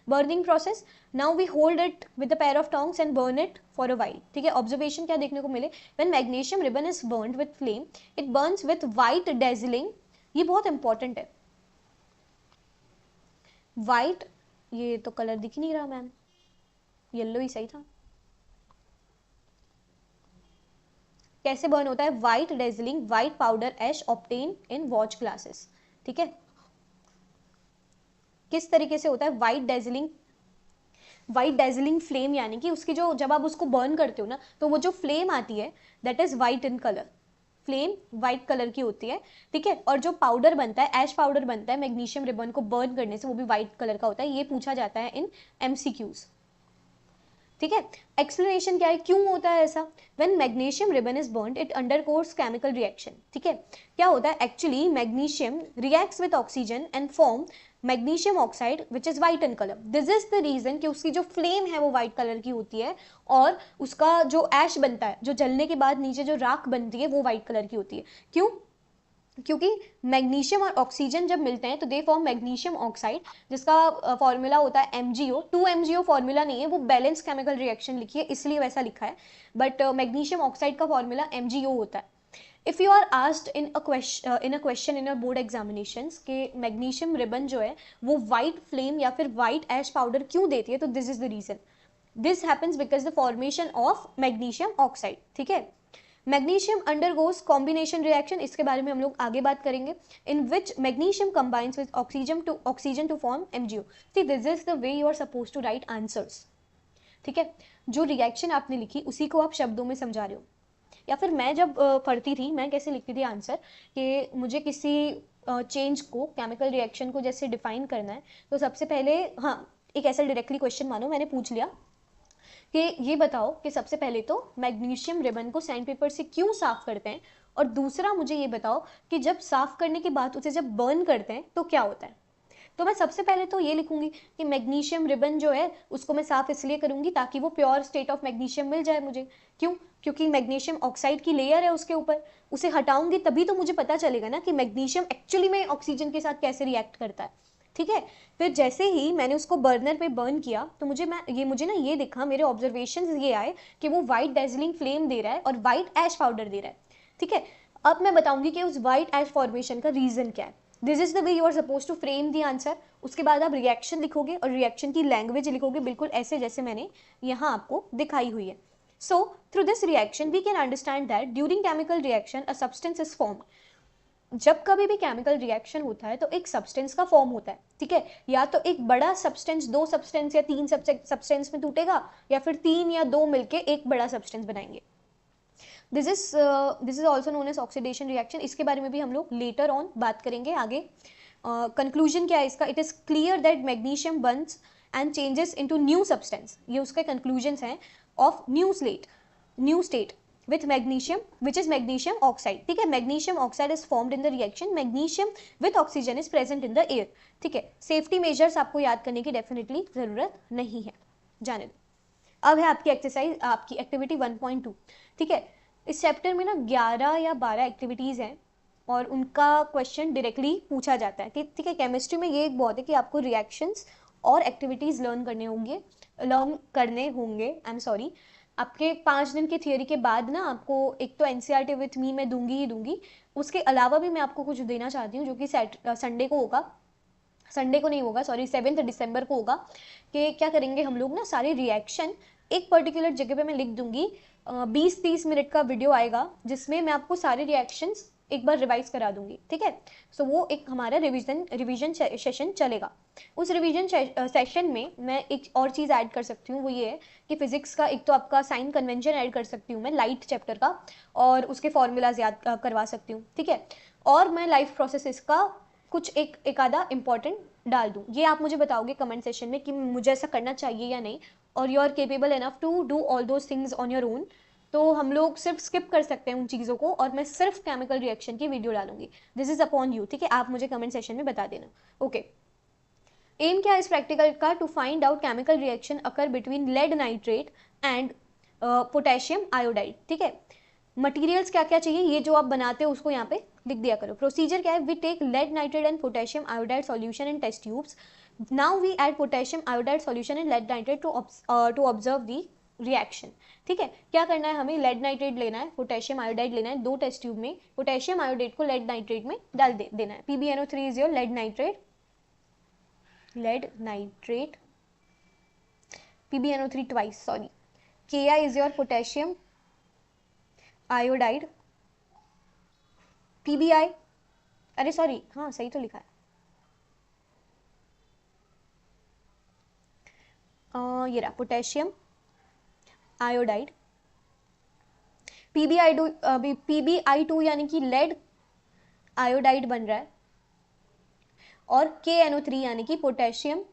Burning process, now we hold it with a pair of tongs and burn it for a while, ठीक है। ऑब्जर्वेशन क्या देखने को मिले, when magnesium ribbon is burned with flame it Burns with white डेजिलिंग, ये बहुत इंपॉर्टेंट है। वाइट, ये तो कलर दिख नहीं रहा मैम, येलो ही सही था। कैसे बर्न होता है, white डेजिलिंग white powder ash obtain in watch glasses, ठीक है। किस तरीके से होता है वाइट डेजिलिंग फ्लेम, यानी कि उसकी जो, जब आप उसको बर्न करते हो ना, तो वो जो फ्लेम आती है that is white in colour, flame white colour की होती है, ठीक है। और जो पाउडर बनता है, एश पाउडर बनता है मैग्नीशियम रिबन को बर्न करने से, वो भी वाइट कलर का होता है। ये पूछा जाता है इन MCQs, ठीक है। एक्सप्लेनेशन क्या है, क्यों होता है ऐसा, when magnesium ribbon is burned it undergoes chemical reaction, ठीक है। क्या होता है, actually magnesium reacts with oxygen and form magnesium oxide which is white in colour. This is the reason कि उसकी जो फ्लेम है वो वाइट कलर की होती है, और उसका जो ऐश बनता है, जो जलने के बाद नीचे जो राख बनती है, वो वाइट कलर की होती है। क्यों? क्योंकि मैग्नीशियम और ऑक्सीजन जब मिलते हैं तो दे फॉर्म मैग्नीशियम ऑक्साइड, जिसका फॉर्मूला होता है MgO। 2MgO फॉर्मूला नहीं है, वो बैलेंस केमिकल रिएक्शन लिखी है इसलिए वैसा लिखा है, बट मैग्नीशियम ऑक्साइड का फॉर्मूला MgO होता है। If you are asked in a question in a board examinations के मैग्नीशियम रिबन जो है वो वाइट फ्लेम या फिर वाइट ऐश पाउडर क्यों देती है, तो this is the reason, this happens because the formation of magnesium oxide, ठीक है। मैग्नीशियम अंडरगोस कॉम्बिनेशन रिएक्शन, इसके बारे में हम लोग आगे बात करेंगे, इन विच magnesium combines with oxygen to form MgO। See this is the way you are suppose to right answers, ठीक है। जो रिएक्शन आपने लिखी उसी को आप शब्दों में समझा रहे हो। या फिर मैं जब पढ़ती थी, मैं कैसे लिखती थी आंसर, कि मुझे किसी चेंज को, केमिकल रिएक्शन को जैसे डिफाइन करना है, तो सबसे पहले, हाँ, एक ऐसा डायरेक्टली क्वेश्चन मानो मैंने पूछ लिया कि ये बताओ कि सबसे पहले तो मैग्नीशियम रिबन को सैंड पेपर से क्यों साफ करते हैं, और दूसरा मुझे ये बताओ कि जब साफ करने के बाद उसे जब बर्न करते हैं तो क्या होता है। तो मैं सबसे पहले तो ये लिखूंगी कि मैग्नीशियम रिबन जो है उसको मैं साफ इसलिए करूंगी ताकि वो प्योर स्टेट ऑफ मैग्नीशियम मिल जाए मुझे। क्यों? क्योंकि मैग्नीशियम ऑक्साइड की लेयर है उसके ऊपर, उसे हटाऊंगी तभी तो मुझे पता चलेगा ना कि मैग्नीशियम एक्चुअली में ऑक्सीजन के साथ कैसे रिएक्ट करता है, ठीक है। फिर जैसे ही मैंने उसको बर्नर पे बर्न किया तो मुझे ना ये दिखा, मेरे ऑब्जर्वेशन ये आए कि वो वाइट डेजलिंग फ्लेम दे रहा है और वाइट ऐश पाउडर दे रहा है। ठीक है, अब मैं बताऊंगी कि उस वाइट ऐश फॉर्मेशन का रीजन क्या है। This is the way you are suppose to frame the answer. उसके बाद आप रिएक्शन लिखोगे और रिएक्शन की लैंग्वेज लिखोगे बिल्कुल ऐसे जैसे मैंने यहाँ आपको दिखाई हुई है। So, through this reaction, we can understand that during chemical reaction, a substance is formed. जब कभी भी केमिकल रिएक्शन होता है तो एक सब्सटेंस का फॉर्म होता है। ठीक है, या तो एक बड़ा सब्सटेंस 2 सब्सटेंस या 3 सब्सटेंस में टूटेगा, या फिर 3 या 2 मिलके एक बड़ा सब्सटेंस बनाएंगे। This is also known as oxidation reaction. इसके बारे में भी हम लोग लेटर ऑन बात करेंगे आगे। कंक्लूजन क्या है इसका? It is clear that magnesium Burns and changes into new substance. ये उसके कंक्लूजन्स हैं of new state with magnesium, which is magnesium oxide. ठीक है, magnesium oxide is formed in the reaction. Magnesium with oxygen is present in the air. ठीक है, safety measures आपको याद करने की डेफिनेटली जरूरत नहीं है, जाने दो। अब है आपकी एक्सरसाइज, आपकी एक्टिविटी 1.2। ठीक है, इस चैप्टर में ना 11 या 12 एक्टिविटीज हैं और उनका क्वेश्चन डायरेक्टली पूछा जाता है। ठीक है, केमिस्ट्री में ये एक बहुत है कि आपको रिएक्शंस और एक्टिविटीज लर्न करने होंगे। आई एम सॉरी, आपके 5 दिन की थियोरी के बाद ना आपको एक तो एनसीईआरटी विथ मी मैं दूंगी ही दूंगी, उसके अलावा भी मैं आपको कुछ देना चाहती हूँ जो कि संडे को होगा, संडे को नहीं होगा सॉरी 7 दिसंबर को होगा। कि क्या करेंगे हम लोग ना, सारे रिएक्शन एक पर्टिकुलर जगह पे मैं लिख दूंगी, 20-30 मिनट का वीडियो आएगा जिसमें मैं आपको सारे रिएक्शंस एक बार रिवाइज करा दूंगी। ठीक है, सो वो एक हमारा रिवीजन सेशन चलेगा। उस रिवीजन सेशन में मैं एक और चीज़ ऐड कर सकती हूँ, वो ये है कि फिजिक्स का एक तो आपका साइन कन्वेंशन ऐड कर सकती हूँ मैं लाइट चैप्टर का, और उसके फॉर्मूलाज याद करवा सकती हूँ। ठीक है, और मैं लाइफ प्रोसेसेस का कुछ एक आधा इंपॉर्टेंट डाल दूँ। ये आप मुझे बताओगे कमेंट सेशन में कि मुझे ऐसा करना चाहिए या नहीं, और you are capable enough to do all those things on your own. तो हम लोग सिर्फ स्किप कर सकते हैं उन चीज़ों को, और मैं सिर्फ केमिकल रिएक्शन की वीडियो डालूंगी। This is upon you. ठीक है, आप मुझे कमेंट सेशन में बता देना। ओके, एम क्या है इस प्रैक्टिकल का? To find out chemical reaction occur between lead nitrate and potassium iodide. ठीक है, मटेरियल्स क्या क्या चाहिए, ये जो आप बनाते हो उसको यहाँ पे लिख दिया करो। प्रोसीजर क्या है? We take lead nitrate and potassium iodide solution in test tubes. Now we add potassium iodide solution in lead nitrate to observe the reaction. ठीक है, क्या करना है हमें? लेड नाइट्रेट लेना है, पोटेशियम आयोडाइड लेना है, 2 टेस्ट ट्यूब में पोटेशियम आयोडाइड को लेड नाइट्रेट में डाल देना है। PbNO3 is your lead nitrate, PbNO3 twice, sorry. Ki is your potassium iodide, PBI, अरे सॉरी, हाँ सही तो लिखा है, ये रहा पोटेशियम आयोडाइड, PbI2 यानी कि लेड आयोडाइड बन रहा है, और KNO3 यानी कि पोटेशियम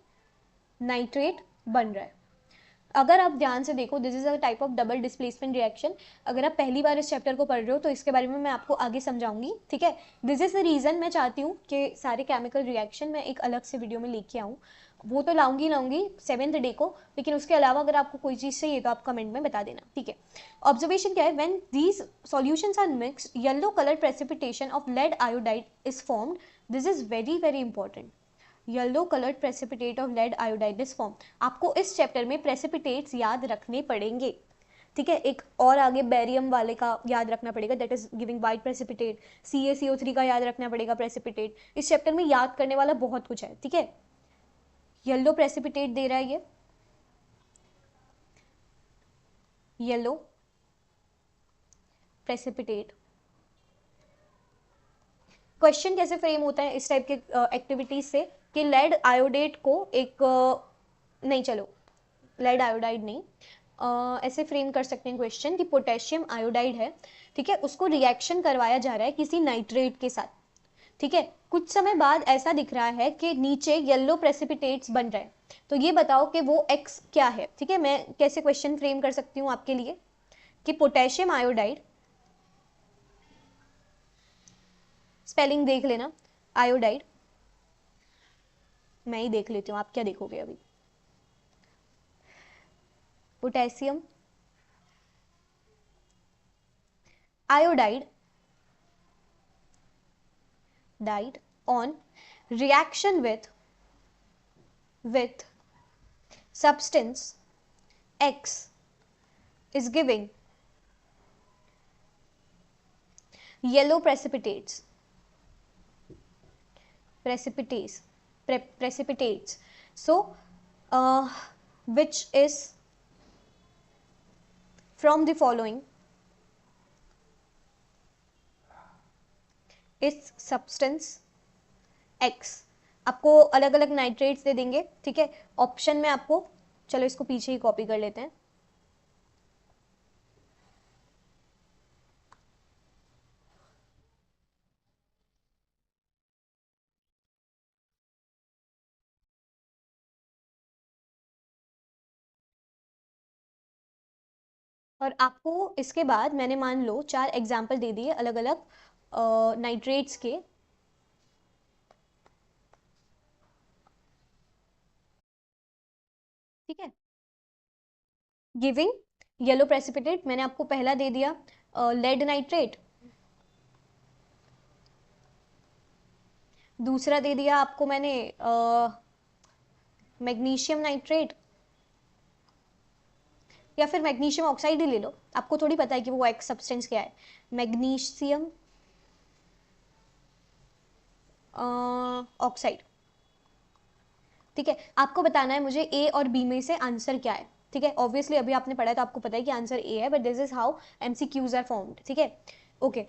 नाइट्रेट बन रहा है। अगर आप ध्यान से देखो, this is a type of double displacement reaction. अगर आप पहली बार इस चैप्टर को पढ़ रहे हो तो इसके बारे में मैं आपको आगे समझाऊंगी। ठीक है, दिस इज द रीजन मैं चाहती हूँ कि सारे केमिकल रिएक्शन मैं एक अलग से वीडियो में लेके आऊँ। वो तो लाऊंगी 7th डे को, लेकिन उसके अलावा अगर आपको कोई चीज़ चाहिए तो आप कमेंट में बता देना। ठीक है, ऑब्जर्वेशन क्या है? When these solutions are mixed, yellow colour precipitation of lead iodide is formed. This is very very important. Yellow coloured precipitate of lead iodide is form. आपको इस चैप्टर में प्रेसिपिटेट्स याद रखने पड़ेंगे। ठीक है, एक और आगे बेरियम वाले का याद रखना पड़ेगा, that is giving white precipitate. CaCO3 का याद रखना पड़ेगा प्रेसिपिटेट। इस चैप्टर में याद करने वाला बहुत कुछ है। ठीक है, येलो प्रेसिपिटेट दे रहा है ये, येलो प्रेसिपिटेट। क्वेश्चन कैसे फ्रेम होता है इस टाइप के एक्टिविटीज से कि लेड आयोडेट को एक नहीं, चलो लेड आयोडाइड नहीं, ऐसे फ्रेम कर सकते हैं क्वेश्चन कि पोटेशियम आयोडाइड है, ठीक है, उसको रिएक्शन करवाया जा रहा है किसी नाइट्रेट के साथ। ठीक है, कुछ समय बाद ऐसा दिख रहा है कि नीचे येलो प्रेसिपिटेट्स बन रहे हैं, तो ये बताओ कि वो एक्स क्या है। ठीक है, मैं कैसे क्वेश्चन फ्रेम कर सकती हूँ आपके लिए कि पोटेशियम आयोडाइड, स्पेलिंग देख लेना, आयोडाइड, मैं ही देख लेती हूँ, आप क्या देखोगे अभी। Potassium iodide died on reaction with with substance X is giving yellow precipitates. So which is from the following is substance X. आपको अलग अलग नाइट्रेट्स दे देंगे, ठीक है, ऑप्शन में आपको, चलो इसको पीछे ही कॉपी कर लेते हैं। और आपको इसके बाद मैंने मान लो 4 एग्जाम्पल दे दिए अलग अलग नाइट्रेट्स के। ठीक है, गिविंग येलो प्रेसिपिटेट मैंने आपको पहला दे दिया लेड नाइट्रेट, दूसरा दे दिया आपको मैंने मैग्नीशियम नाइट्रेट, या फिर मैग्नीशियम ऑक्साइड ही ले लो, आपको थोड़ी पता है कि वो एक्स सब्सटेंस क्या है, मैग्नीशियम ऑक्साइड। ठीक है, आपको बताना है मुझे ए और बी में से आंसर क्या है। ठीक है, ऑब्वियसली अभी आपने पढ़ा है तो आपको पता है कि आंसर ए है, but this is how MCQs are formed. ठीक है, ओके,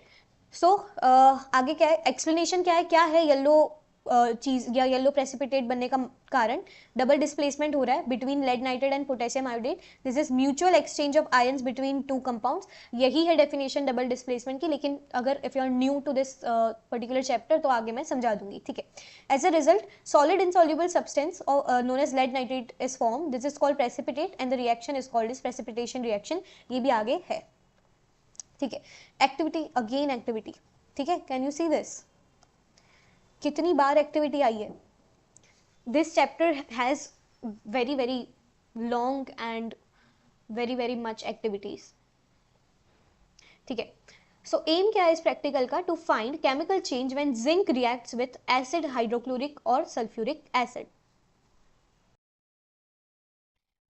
सो आगे क्या है, एक्सप्लेनेशन क्या है येलो चीज या येलो प्रेसिपिटेट बनने का कारण, डबल डिस्प्लेसमेंट हो रहा है between lead nitrate and potassium iodate, this is mutual exchange of ions between two compounds. यही है डेफिनेशन डबल डिस्प्लेसमेंट की, लेकिन अगर if you are new to this particular chapter तो आगे मैं समझा दूंगी। ठीक है, as a result solid insoluble substance known as lead nitrate is formed. This is called precipitate and the reaction is called as precipitation reaction. ये भी आगे है। ठीक है, एक्टिविटी, अगेन एक्टिविटी। ठीक है, कैन यू सी दिस, कितनी बार activity आई है। This chapter has very very long and very very much activities. ठीक है, सो एम क्या है इस प्रैक्टिकल का, to find chemical change when zinc reacts with acid, hydrochloric और सल्फ्यूरिक एसिड।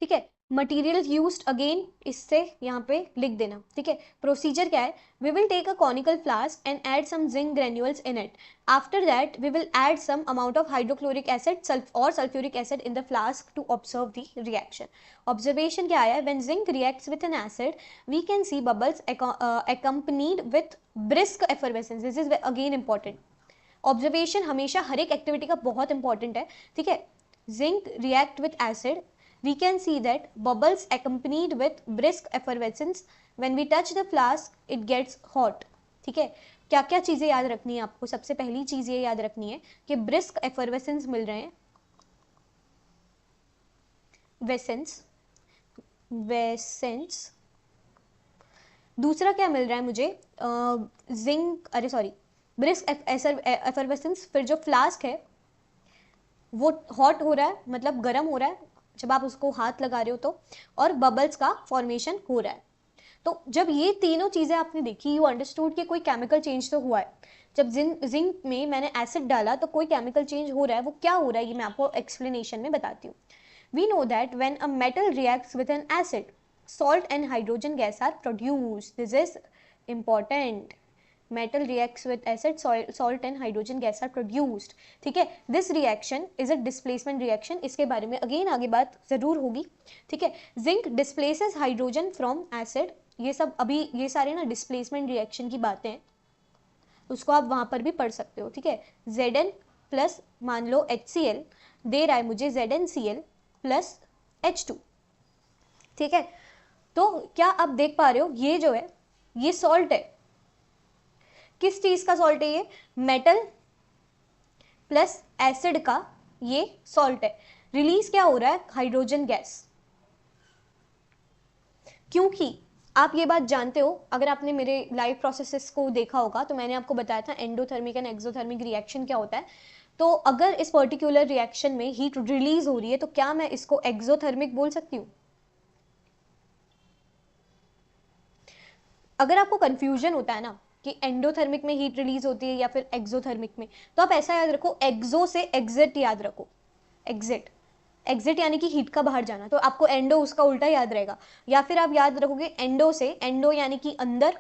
ठीक है, मटीरियल यूज्ड अगेन इससे यहाँ पे लिख देना। ठीक है, प्रोसीजर क्या है, we will take a conical flask and add some zinc granules in it, after that we will add some amount of hydrochloric acid और sulphuric acid in the flask to observe the reaction. Observation क्या आया, when zinc reacts with an acid we can see bubbles accompanied with brisk effervescence. This is again important, observation हमेशा हर एक activity का बहुत important है। ठीक है, zinc react with acid, we can see that bubbles accompanied with brisk effervescence. When we touch the flask it gets hot. ठीक है, क्या क्या चीजें याद रखनी है आपको, सबसे पहली चीज ये याद रखनी है कि ब्रिस्क एफरवेसेंस मिल रहे हैं, वेसेंस, दूसरा क्या मिल रहा है मुझे, जिंक, अरे सॉरी, ब्रिस्क एफरवेसेंस, फिर जो फ्लास्क है वो हॉट हो रहा है, मतलब गर्म हो रहा है जब आप उसको हाथ लगा रहे हो तो, और बबल्स का फॉर्मेशन हो रहा है। तो जब ये तीनों चीजें आपने देखी, यू अंडरस्टूड कि कोई केमिकल चेंज तो हुआ है। जब जिंक में मैंने एसिड डाला तो कोई केमिकल चेंज हो रहा है, वो क्या हो रहा है ये मैं आपको एक्सप्लेनेशन में बताती हूँ। We know that when a metal reacts with an acid, salt and hydrogen gas are produced. This is important. Metal reacts with acid, salt and hydrogen gas are produced. ठीक है, this reaction is a displacement reaction. इसके बारे में again आगे बात जरूर होगी। ठीक है, zinc displaces hydrogen from acid. ये सब अभी ये सारे ना डिस्प्लेसमेंट रिएक्शन की बातें हैं, उसको आप वहां पर भी पढ़ सकते हो। ठीक है, Zn प्लस मान लो HCl दे रहा है मुझे ZnCl प्लस H2। ठीक है, तो क्या आप देख पा रहे हो, ये जो है ये सॉल्ट है, किस चीज का सॉल्ट है ये, मेटल प्लस एसिड का ये सॉल्ट है। रिलीज क्या हो रहा है, हाइड्रोजन गैस। क्योंकि आप ये बात जानते हो, अगर आपने मेरे लाइव प्रोसेसेस को देखा होगा तो मैंने आपको बताया था एंडोथर्मिक एंड एक्सोथर्मिक रिएक्शन क्या होता है। तो अगर इस पर्टिकुलर रिएक्शन में हीट रिलीज हो रही है तो क्या मैं इसको एक्सोथर्मिक बोल सकती हूँ। अगर आपको कंफ्यूजन होता है ना कि एंडोथर्मिक में हीट रिलीज होती है या फिर एक्सोथर्मिक में, तो आप ऐसा याद रखो, एक्सो से एग्जिट याद रखो, एग्जिट। एग्जिट यानी कि हीट का बाहर जाना, तो आपको एंडो उसका उल्टा याद रहेगा, या फिर आप याद रखोगे एंडो से, एंडो यानी कि अंदर,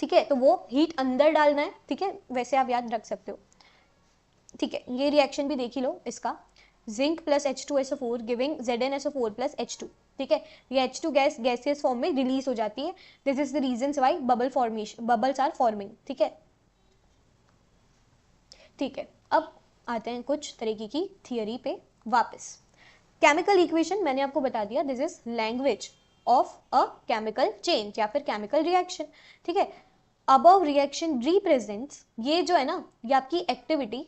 ठीक है, तो वो हीट अंदर डालना है, ठीक है, वैसे आप याद रख सकते हो, ठीक है। ये रिएक्शन भी देख ही लो इसका, zinc plus H2SO4 giving ZnSO4 plus H2, ठीक है, ये H2 गैस गैसियस फॉर्म में रिलीज हो जाती है, this is the reason why bubble formation, bubbles are forming, ठीक है, ठीक है। अब आते हैं कुछ तरीके की थियरी पे वापस। केमिकल इक्वेशन मैंने आपको बता दिया, this is language of a chemical change या फिर केमिकल रिएक्शन, ठीक है। अबव रिएक्शन रिप्रेजेंट्स, ये जो है ना, ये आपकी एक्टिविटी,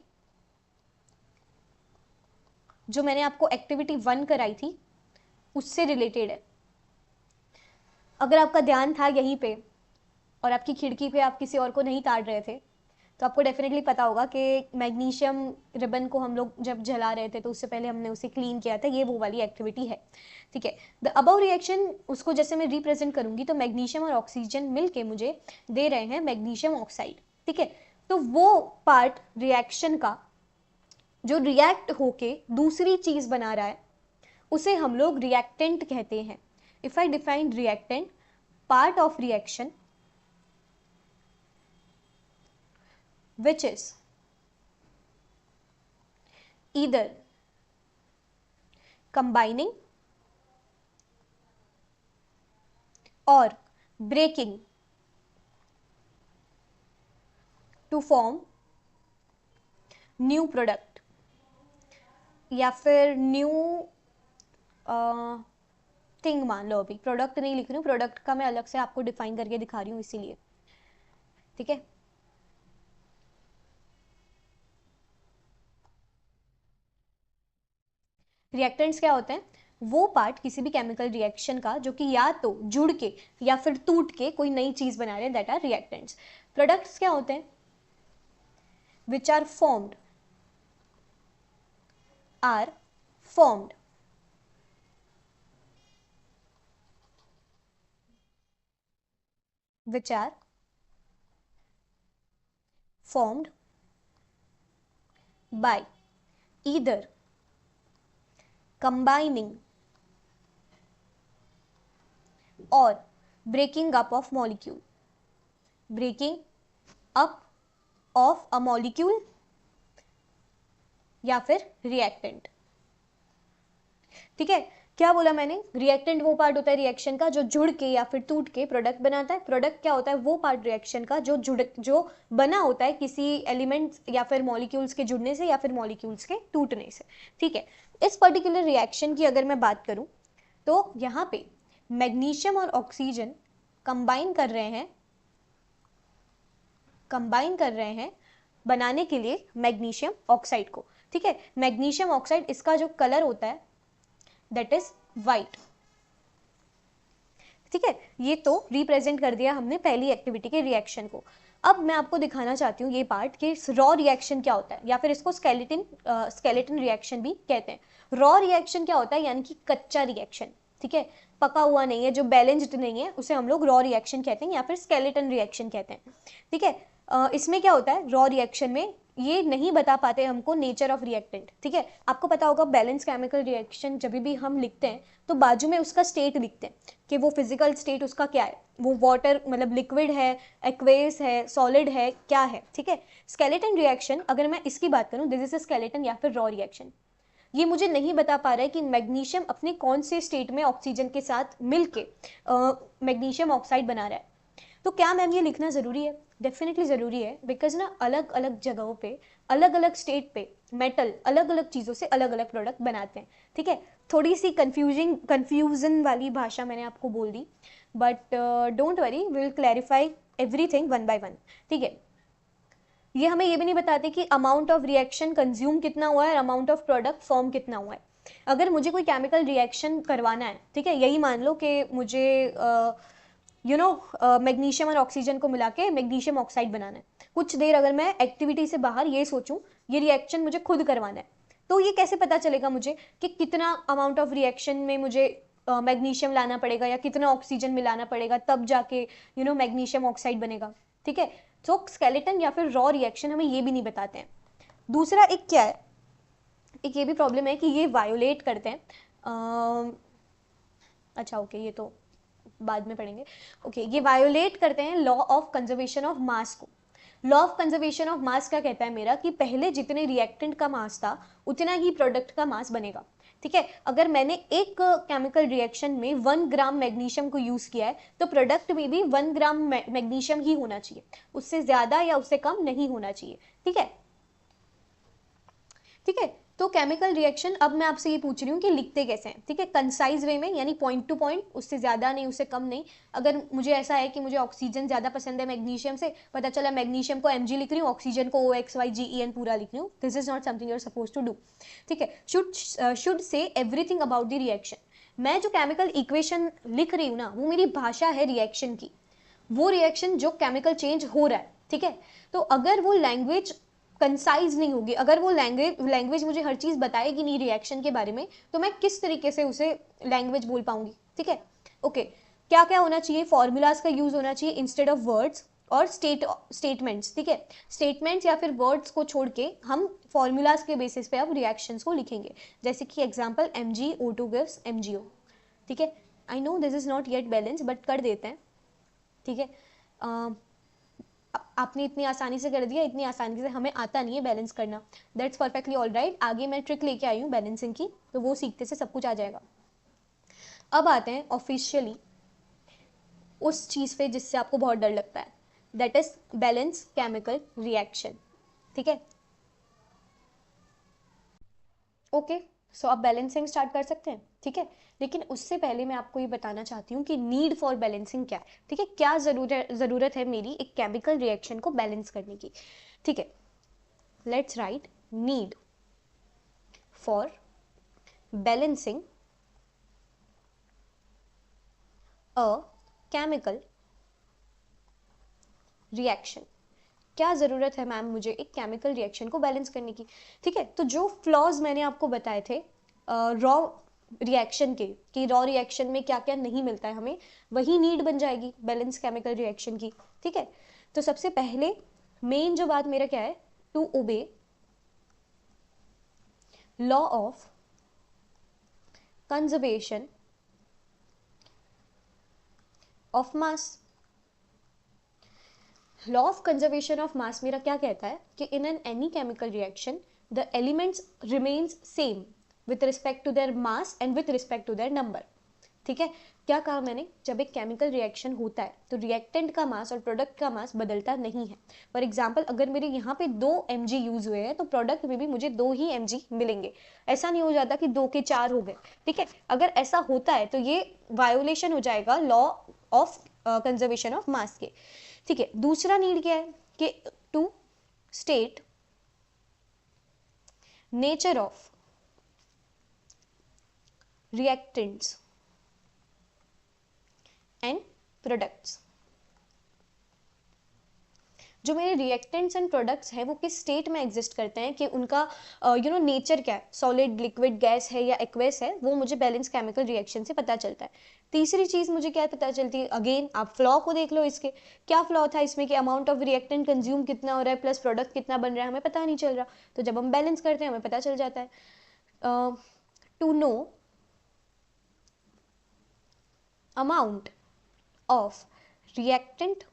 जो मैंने आपको एक्टिविटी 1 कराई थी उससे रिलेटेड है। अगर आपका ध्यान था यहीं पे और आपकी खिड़की पे आप किसी और को नहीं ताड़ रहे थे, तो आपको डेफिनेटली पता होगा कि मैग्नीशियम रिबन को हम लोग जब जला रहे थे तो उससे पहले हमने उसे क्लीन किया था, ये वो वाली एक्टिविटी है, ठीक है। द अबव रिएक्शन, उसको जैसे मैं रिप्रेजेंट करूंगी तो मैग्नीशियम और ऑक्सीजन मिलके मुझे दे रहे हैं मैग्नीशियम ऑक्साइड, ठीक है। तो वो पार्ट रिएक्शन का जो रिएक्ट होके दूसरी चीज बना रहा है उसे हम लोग रिएक्टेंट कहते हैं। If I define reactant, part of reaction which is either combining or breaking to form new product, या फिर न्यू थिंग मान लो, अभी प्रोडक्ट नहीं लिख रही हूँ, प्रोडक्ट का मैं अलग से आपको डिफाइन करके दिखा रही हूँ इसीलिए, ठीक है। रिएक्टेंट्स क्या होते हैं? वो पार्ट किसी भी केमिकल रिएक्शन का जो कि या तो जुड़ के या फिर टूट के कोई नई चीज बना रहे हैं, दैट आर रिएक्टेंट्स। प्रोडक्ट्स क्या होते हैं? Which are formed which are formed by either combining or breaking up of molecule, breaking up of a molecule या फिर रिएक्टेंट, ठीक है। क्या बोला मैंने? रिएक्टेंट वो पार्ट होता है रिएक्शन का जो जुड़ के या फिर टूट के प्रोडक्ट बनाता है। प्रोडक्ट क्या होता है? वो पार्ट रिएक्शन का जो बना होता है किसी एलिमेंट्स या फिर मॉलिक्यूल्स के जुड़ने से या फिर मॉलिक्यूल्स के टूटने से, ठीक है। इस पर्टिकुलर रिएक्शन की अगर मैं बात करूं तो यहाँ पे मैग्नीशियम और ऑक्सीजन कंबाइन कर रहे हैं बनाने के लिए मैग्नीशियम ऑक्साइड को, ठीक है। मैग्नीशियम ऑक्साइड, इसका जो कलर होता है दैट इज व्हाइट, ठीक है। ये तो रिप्रेजेंट कर दिया हमने पहली एक्टिविटी के रिएक्शन को। अब मैं आपको दिखाना चाहती हूँ ये पार्ट कि रॉ रिएक्शन क्या होता है, या फिर इसको स्केलेटन रिएक्शन भी कहते हैं। रॉ रिएक्शन क्या होता है? यानी कि कच्चा रिएक्शन, ठीक है, पका हुआ नहीं है, जो बैलेंस्ड नहीं है, उसे हम लोग रॉ रिएक्शन कहते हैं या फिर स्केलेटन रिएक्शन कहते हैं, ठीक है। इसमें क्या होता है? रॉ रिएक्शन में ये नहीं बता पाते हमको नेचर ऑफ रिएक्टेंट, ठीक है। आपको पता होगा बैलेंस केमिकल रिएक्शन जब भी हम लिखते हैं तो बाजू में उसका स्टेट लिखते हैं कि वो फिजिकल स्टेट उसका क्या है, वो वाटर मतलब लिक्विड है, एक्वेस है, सॉलिड है, क्या है, ठीक है। स्केलेटन रिएक्शन, अगर मैं इसकी बात करूं, दिस इज अ स्केलेटन या फिर रॉ रिएक्शन, ये मुझे नहीं बता पा रहा है कि मैग्नीशियम अपने कौन से स्टेट में ऑक्सीजन के साथ मिलके मैग्नीशियम ऑक्साइड बना रहा है। तो क्या मैम ये लिखना ज़रूरी है? डेफिनेटली ज़रूरी है, बिकॉज ना अलग अलग जगहों पे अलग अलग स्टेट पे मेटल अलग अलग चीज़ों से अलग अलग प्रोडक्ट बनाते हैं, ठीक है। थोड़ी सी कन्फ्यूजन वाली भाषा मैंने आपको बोल दी, but don't worry, will clarify everything one by one, ठीक है। ये हमें ये भी नहीं बताते कि अमाउंट ऑफ रिएक्शन कंज्यूम कितना हुआ है और अमाउंट ऑफ प्रोडक्ट फॉर्म कितना हुआ है। अगर मुझे कोई केमिकल रिएक्शन करवाना है, ठीक है, यही मान लो कि मुझे मैग्नीशियम और ऑक्सीजन को मिला के मैग्नीशियम ऑक्साइड बनाना है, कुछ देर अगर मैं एक्टिविटी से बाहर ये सोचूं ये रिएक्शन मुझे खुद करवाना है, तो ये कैसे पता चलेगा मुझे कि कितना अमाउंट ऑफ रिएक्शन में मुझे मैग्नीशियम लाना पड़ेगा या कितना ऑक्सीजन मिलाना पड़ेगा, तब जाके मैग्नीशियम ऑक्साइड बनेगा, ठीक है। तो स्केलेटन या फिर रॉ रिएक्शन हमें ये भी नहीं बताते हैं। दूसरा एक क्या है एक ये भी प्रॉब्लम है कि ये वायोलेट करते हैं, अच्छा ओके ये तो बाद में पढ़ेंगे। ओके ये वायोलेट करते हैं लॉ ऑफ कंजर्वेशन ऑफ मास को। लॉ ऑफ कंजर्वेशन ऑफ मास क्या कहता है मेरा, कि पहले जितने रिएक्टेंट का मास था उतना ही प्रोडक्ट का मास बनेगा। ठीक है, अगर मैंने एक केमिकल रिएक्शन में 1 ग्राम मैग्नीशियम को यूज किया है तो प्रोडक्ट में भी 1 ग्राम मैग्नीशियम ही होना चाहिए, उससे ज्यादा या उससे कम नहीं होना चाहिए। ठीक है, ठीक है। तो केमिकल रिएक्शन, अब मैं आपसे ये पूछ रही हूँ कि लिखते कैसे हैं। ठीक है, कंसाइज वे में, यानी पॉइंट टू पॉइंट, उससे ज्यादा नहीं उससे कम नहीं। अगर मुझे ऐसा है कि मुझे ऑक्सीजन ज्यादा पसंद है मैग्नीशियम से, पता चला मैग्नीशियम को Mg लिख रही हूँ, ऑक्सीजन को OXYGEN पूरा लिख रही हूँ, this is not something you are suppose to do. ठीक है, should say everything about the reaction. मैं जो केमिकल इक्वेशन लिख रही हूँ ना, वो मेरी भाषा है रिएक्शन की, वो रिएक्शन जो केमिकल चेंज हो रहा है। ठीक है, तो अगर वो लैंग्वेज कंसाइज नहीं होगी, अगर वो लैंग्वेज मुझे हर चीज बताएगी नहीं रिएक्शन के बारे में, तो मैं किस तरीके से उसे लैंग्वेज बोल पाऊंगी। ठीक है, ओके। क्या क्या होना चाहिए, फॉर्मूलाज का यूज होना चाहिए इंस्टेड ऑफ वर्ड्स, और स्टेटमेंट्स। ठीक है, स्टेटमेंट्स या फिर वर्ड्स को छोड़ के हम फॉर्मूलाज के बेसिस पे अब रिएक्शंस को लिखेंगे। जैसे कि एग्जांपल MgO2 गिव्स MgO। ठीक है, I know this is not yet balance, but कर देते हैं। ठीक है, आपने इतनी आसानी से कर दिया, इतनी आसानी से हमें आता नहीं है बैलेंस करना, दैट्स परफेक्टली ऑल राइट। आगे मैं ट्रिक लेके आई हूँ बैलेंसिंग की, तो वो सीखते से सब कुछ आ जाएगा। अब आते हैं ऑफिशियली उस चीज पे जिससे आपको बहुत डर लगता है, that is balance chemical reaction. ठीक है, ओके, सो आप बैलेंसिंग स्टार्ट कर सकते हैं। ठीक है, लेकिन उससे पहले मैं आपको ये बताना चाहती हूँ कि नीड फॉर बैलेंसिंग क्या है। ठीक है, क्या जरूरत है मेरी एक केमिकल रिएक्शन को बैलेंस करने की। ठीक है, let's write need for balancing a chemical reaction. क्या जरूरत है मैम मुझे एक केमिकल रिएक्शन को बैलेंस करने की। ठीक है, तो जो फ्लॉज मैंने आपको बताए थे रॉ रिएक्शन के, कि रॉ रिएक्शन में क्या क्या नहीं मिलता है हमें, वही नीड बन जाएगी बैलेंस केमिकल रिएक्शन की। ठीक है, तो सबसे पहले मेन जो बात मेरा क्या है, to obey law of conservation of mass. Law of conservation of mass मेरा क्या कहता है कि in an any chemical reaction the elements remains same with respect to their mass and with respect to their number. ठीक है, क्या कहा मैंने, जब एक केमिकल रिएक्शन होता है तो रिएक्टेंट का मास और प्रोडक्ट का मास बदलता नहीं है। फॉर एग्जाम्पल, अगर मेरे यहाँ पे 2 mg यूज हुए हैं तो प्रोडक्ट में भी मुझे 2 ही mg मिलेंगे। ऐसा नहीं हो जाता कि 2 के 4 हो गए। ठीक है, अगर ऐसा होता है तो ये वायोलेशन हो जाएगा law of conservation of mass के। ठीक है, दूसरा नीड क्या है कि to state nature of reactants and products. जो मेरे रिएक्टेंट्स एंड प्रोडक्ट्स हैं वो किस स्टेट में एग्जिस्ट करते हैं, कि उनका नेचर क्या है, सॉलिड, लिक्विड, गैस है या एक्वेस है, वो मुझे बैलेंस केमिकल रिएक्शन से पता चलता है। तीसरी चीज मुझे क्या पता चलती है, अगेन आप फ्लॉ को देख लो, इसके क्या फ्लॉ था इसमें कि अमाउंट ऑफ रिएक्टेंट कंज्यूम कितना हो रहा है प्लस प्रोडक्ट कितना बन रहा है, हमें पता नहीं चल रहा। तो जब हम बैलेंस करते हैं हमें पता चल जाता है। To know amount of reactant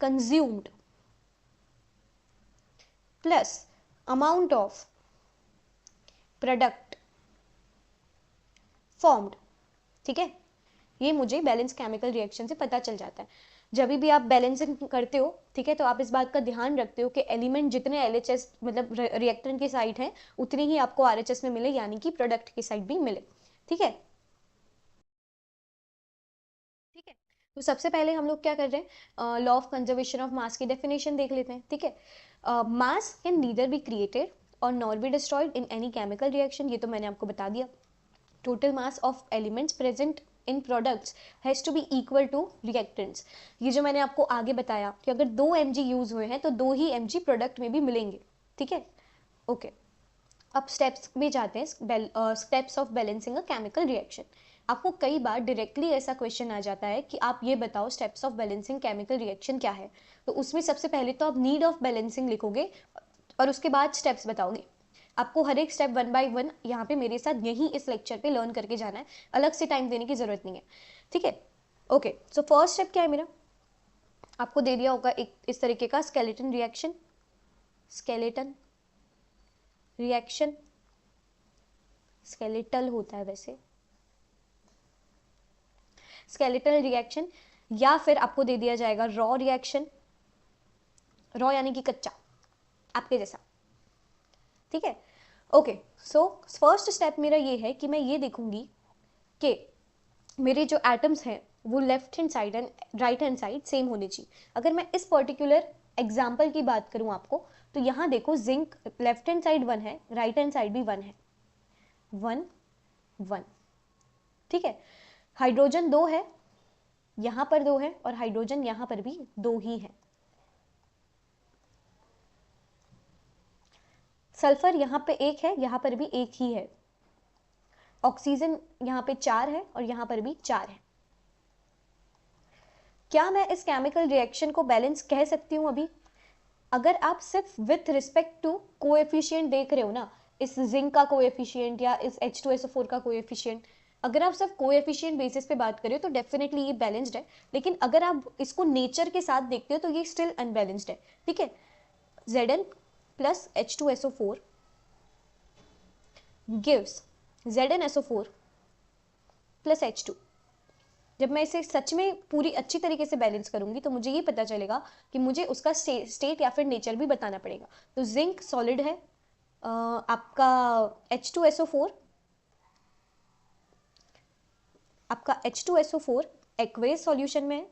consumed plus amount of product formed। ठीक है, ये मुझे बैलेंस केमिकल रिएक्शन से पता चल जाता है। जब भी आप बैलेंसिंग करते हो, ठीक है, तो आप इस बात का ध्यान रखते हो कि एलिमेंट जितने LHS मतलब रिएक्टेंट की साइड है उतनी ही आपको RHS में मिले, यानी कि प्रोडक्ट की साइड भी मिले। ठीक है, ठीक है, तो सबसे पहले हम लोग क्या कर रहे हैं, लॉ ऑफ कंजर्वेशन ऑफ मास की डेफिनेशन देख लेते हैं। ठीक है, मास कैन नीदर बी क्रिएटेड और nor be destroyed in any chemical reaction, ये तो मैंने आपको बता दिया। Total mass of elements present in products has to be equal to reactants. ये जो मैंने आपको आगे बताया कि अगर 2 mg यूज हुए हैं तो 2 ही mg प्रोडक्ट में भी मिलेंगे। ठीक है, ओके, अब स्टेप्स में जाते हैं, steps of balancing a chemical reaction. आपको कई बार डायरेक्टली ऐसा क्वेश्चन आ जाता है कि आप ये बताओ steps of balancing chemical reaction क्या है, तो उसमें सबसे पहले तो आप नीड ऑफ बैलेंसिंग लिखोगे और उसके बाद स्टेप्स बताओगे। आपको हर एक स्टेप 1 बाय 1 यहाँ पे मेरे साथ यही इस लेक्चर पे लर्न करके जाना है, अलग से टाइम देने की जरूरत नहीं है, ठीक है। ओके, सो फर्स्ट स्टेप क्या है मेरा, आपको दे दिया होगा एक इस तरीके का skeleton reaction, skeleton reaction, skeletal होता है वैसे, स्केलेटल रिएक्शन, या फिर आपको दे दिया जाएगा रॉ रिएक्शन, रॉ यानी कि कच्चा, आपके जैसा, ठीक है। ओके, सो फर्स्ट स्टेप मेरा ये है कि मैं ये देखूंगी कि मेरे जो एटम्स हैं वो left hand side and right hand side same होनी चाहिए। अगर मैं इस पर्टिकुलर एग्जाम्पल की बात करूं आपको, तो यहाँ देखो जिंक लेफ्ट हैंड साइड 1 है, राइट हैंड साइड भी 1 है, 1 1, ठीक है। हाइड्रोजन 2 है, यहां पर 2 है, और हाइड्रोजन यहां पर भी 2 ही है। सल्फर यहां पे 1 है, यहां पर भी 1 ही है। ऑक्सीजन यहां पे 4 है और यहां पर भी 4 है। क्या मैं इस केमिकल रिएक्शन को बैलेंस कह सकती हूं अभी? अगर आप सिर्फ विथ रिस्पेक्ट टू कोएफिशिएंट देख रहे हो ना, इस जिंक का कोएफिशिएंट या इस H2SO4 का कोएफिशिएंट, अगर आप सिर्फ कोएफिशिएंट बेसिस पे बात करें तो डेफिनेटली ये बैलेंस्ड है, लेकिन अगर आप इसको नेचर के साथ देखते हो तो ये स्टिल अनबैलेंस्ड है, ठीक है। Zn plus H2SO4 gives ZnSO4 plus H2। जब मैं इसे सच में पूरी अच्छी तरीके से बैलेंस करूंगी तो मुझे ये पता चलेगा कि मुझे उसका स्टेट या फिर नेचर भी बताना पड़ेगा। तो जिंक सॉलिड है, आपका H2SO4, आपका H2SO4 एक्वेस सॉल्यूशन में है।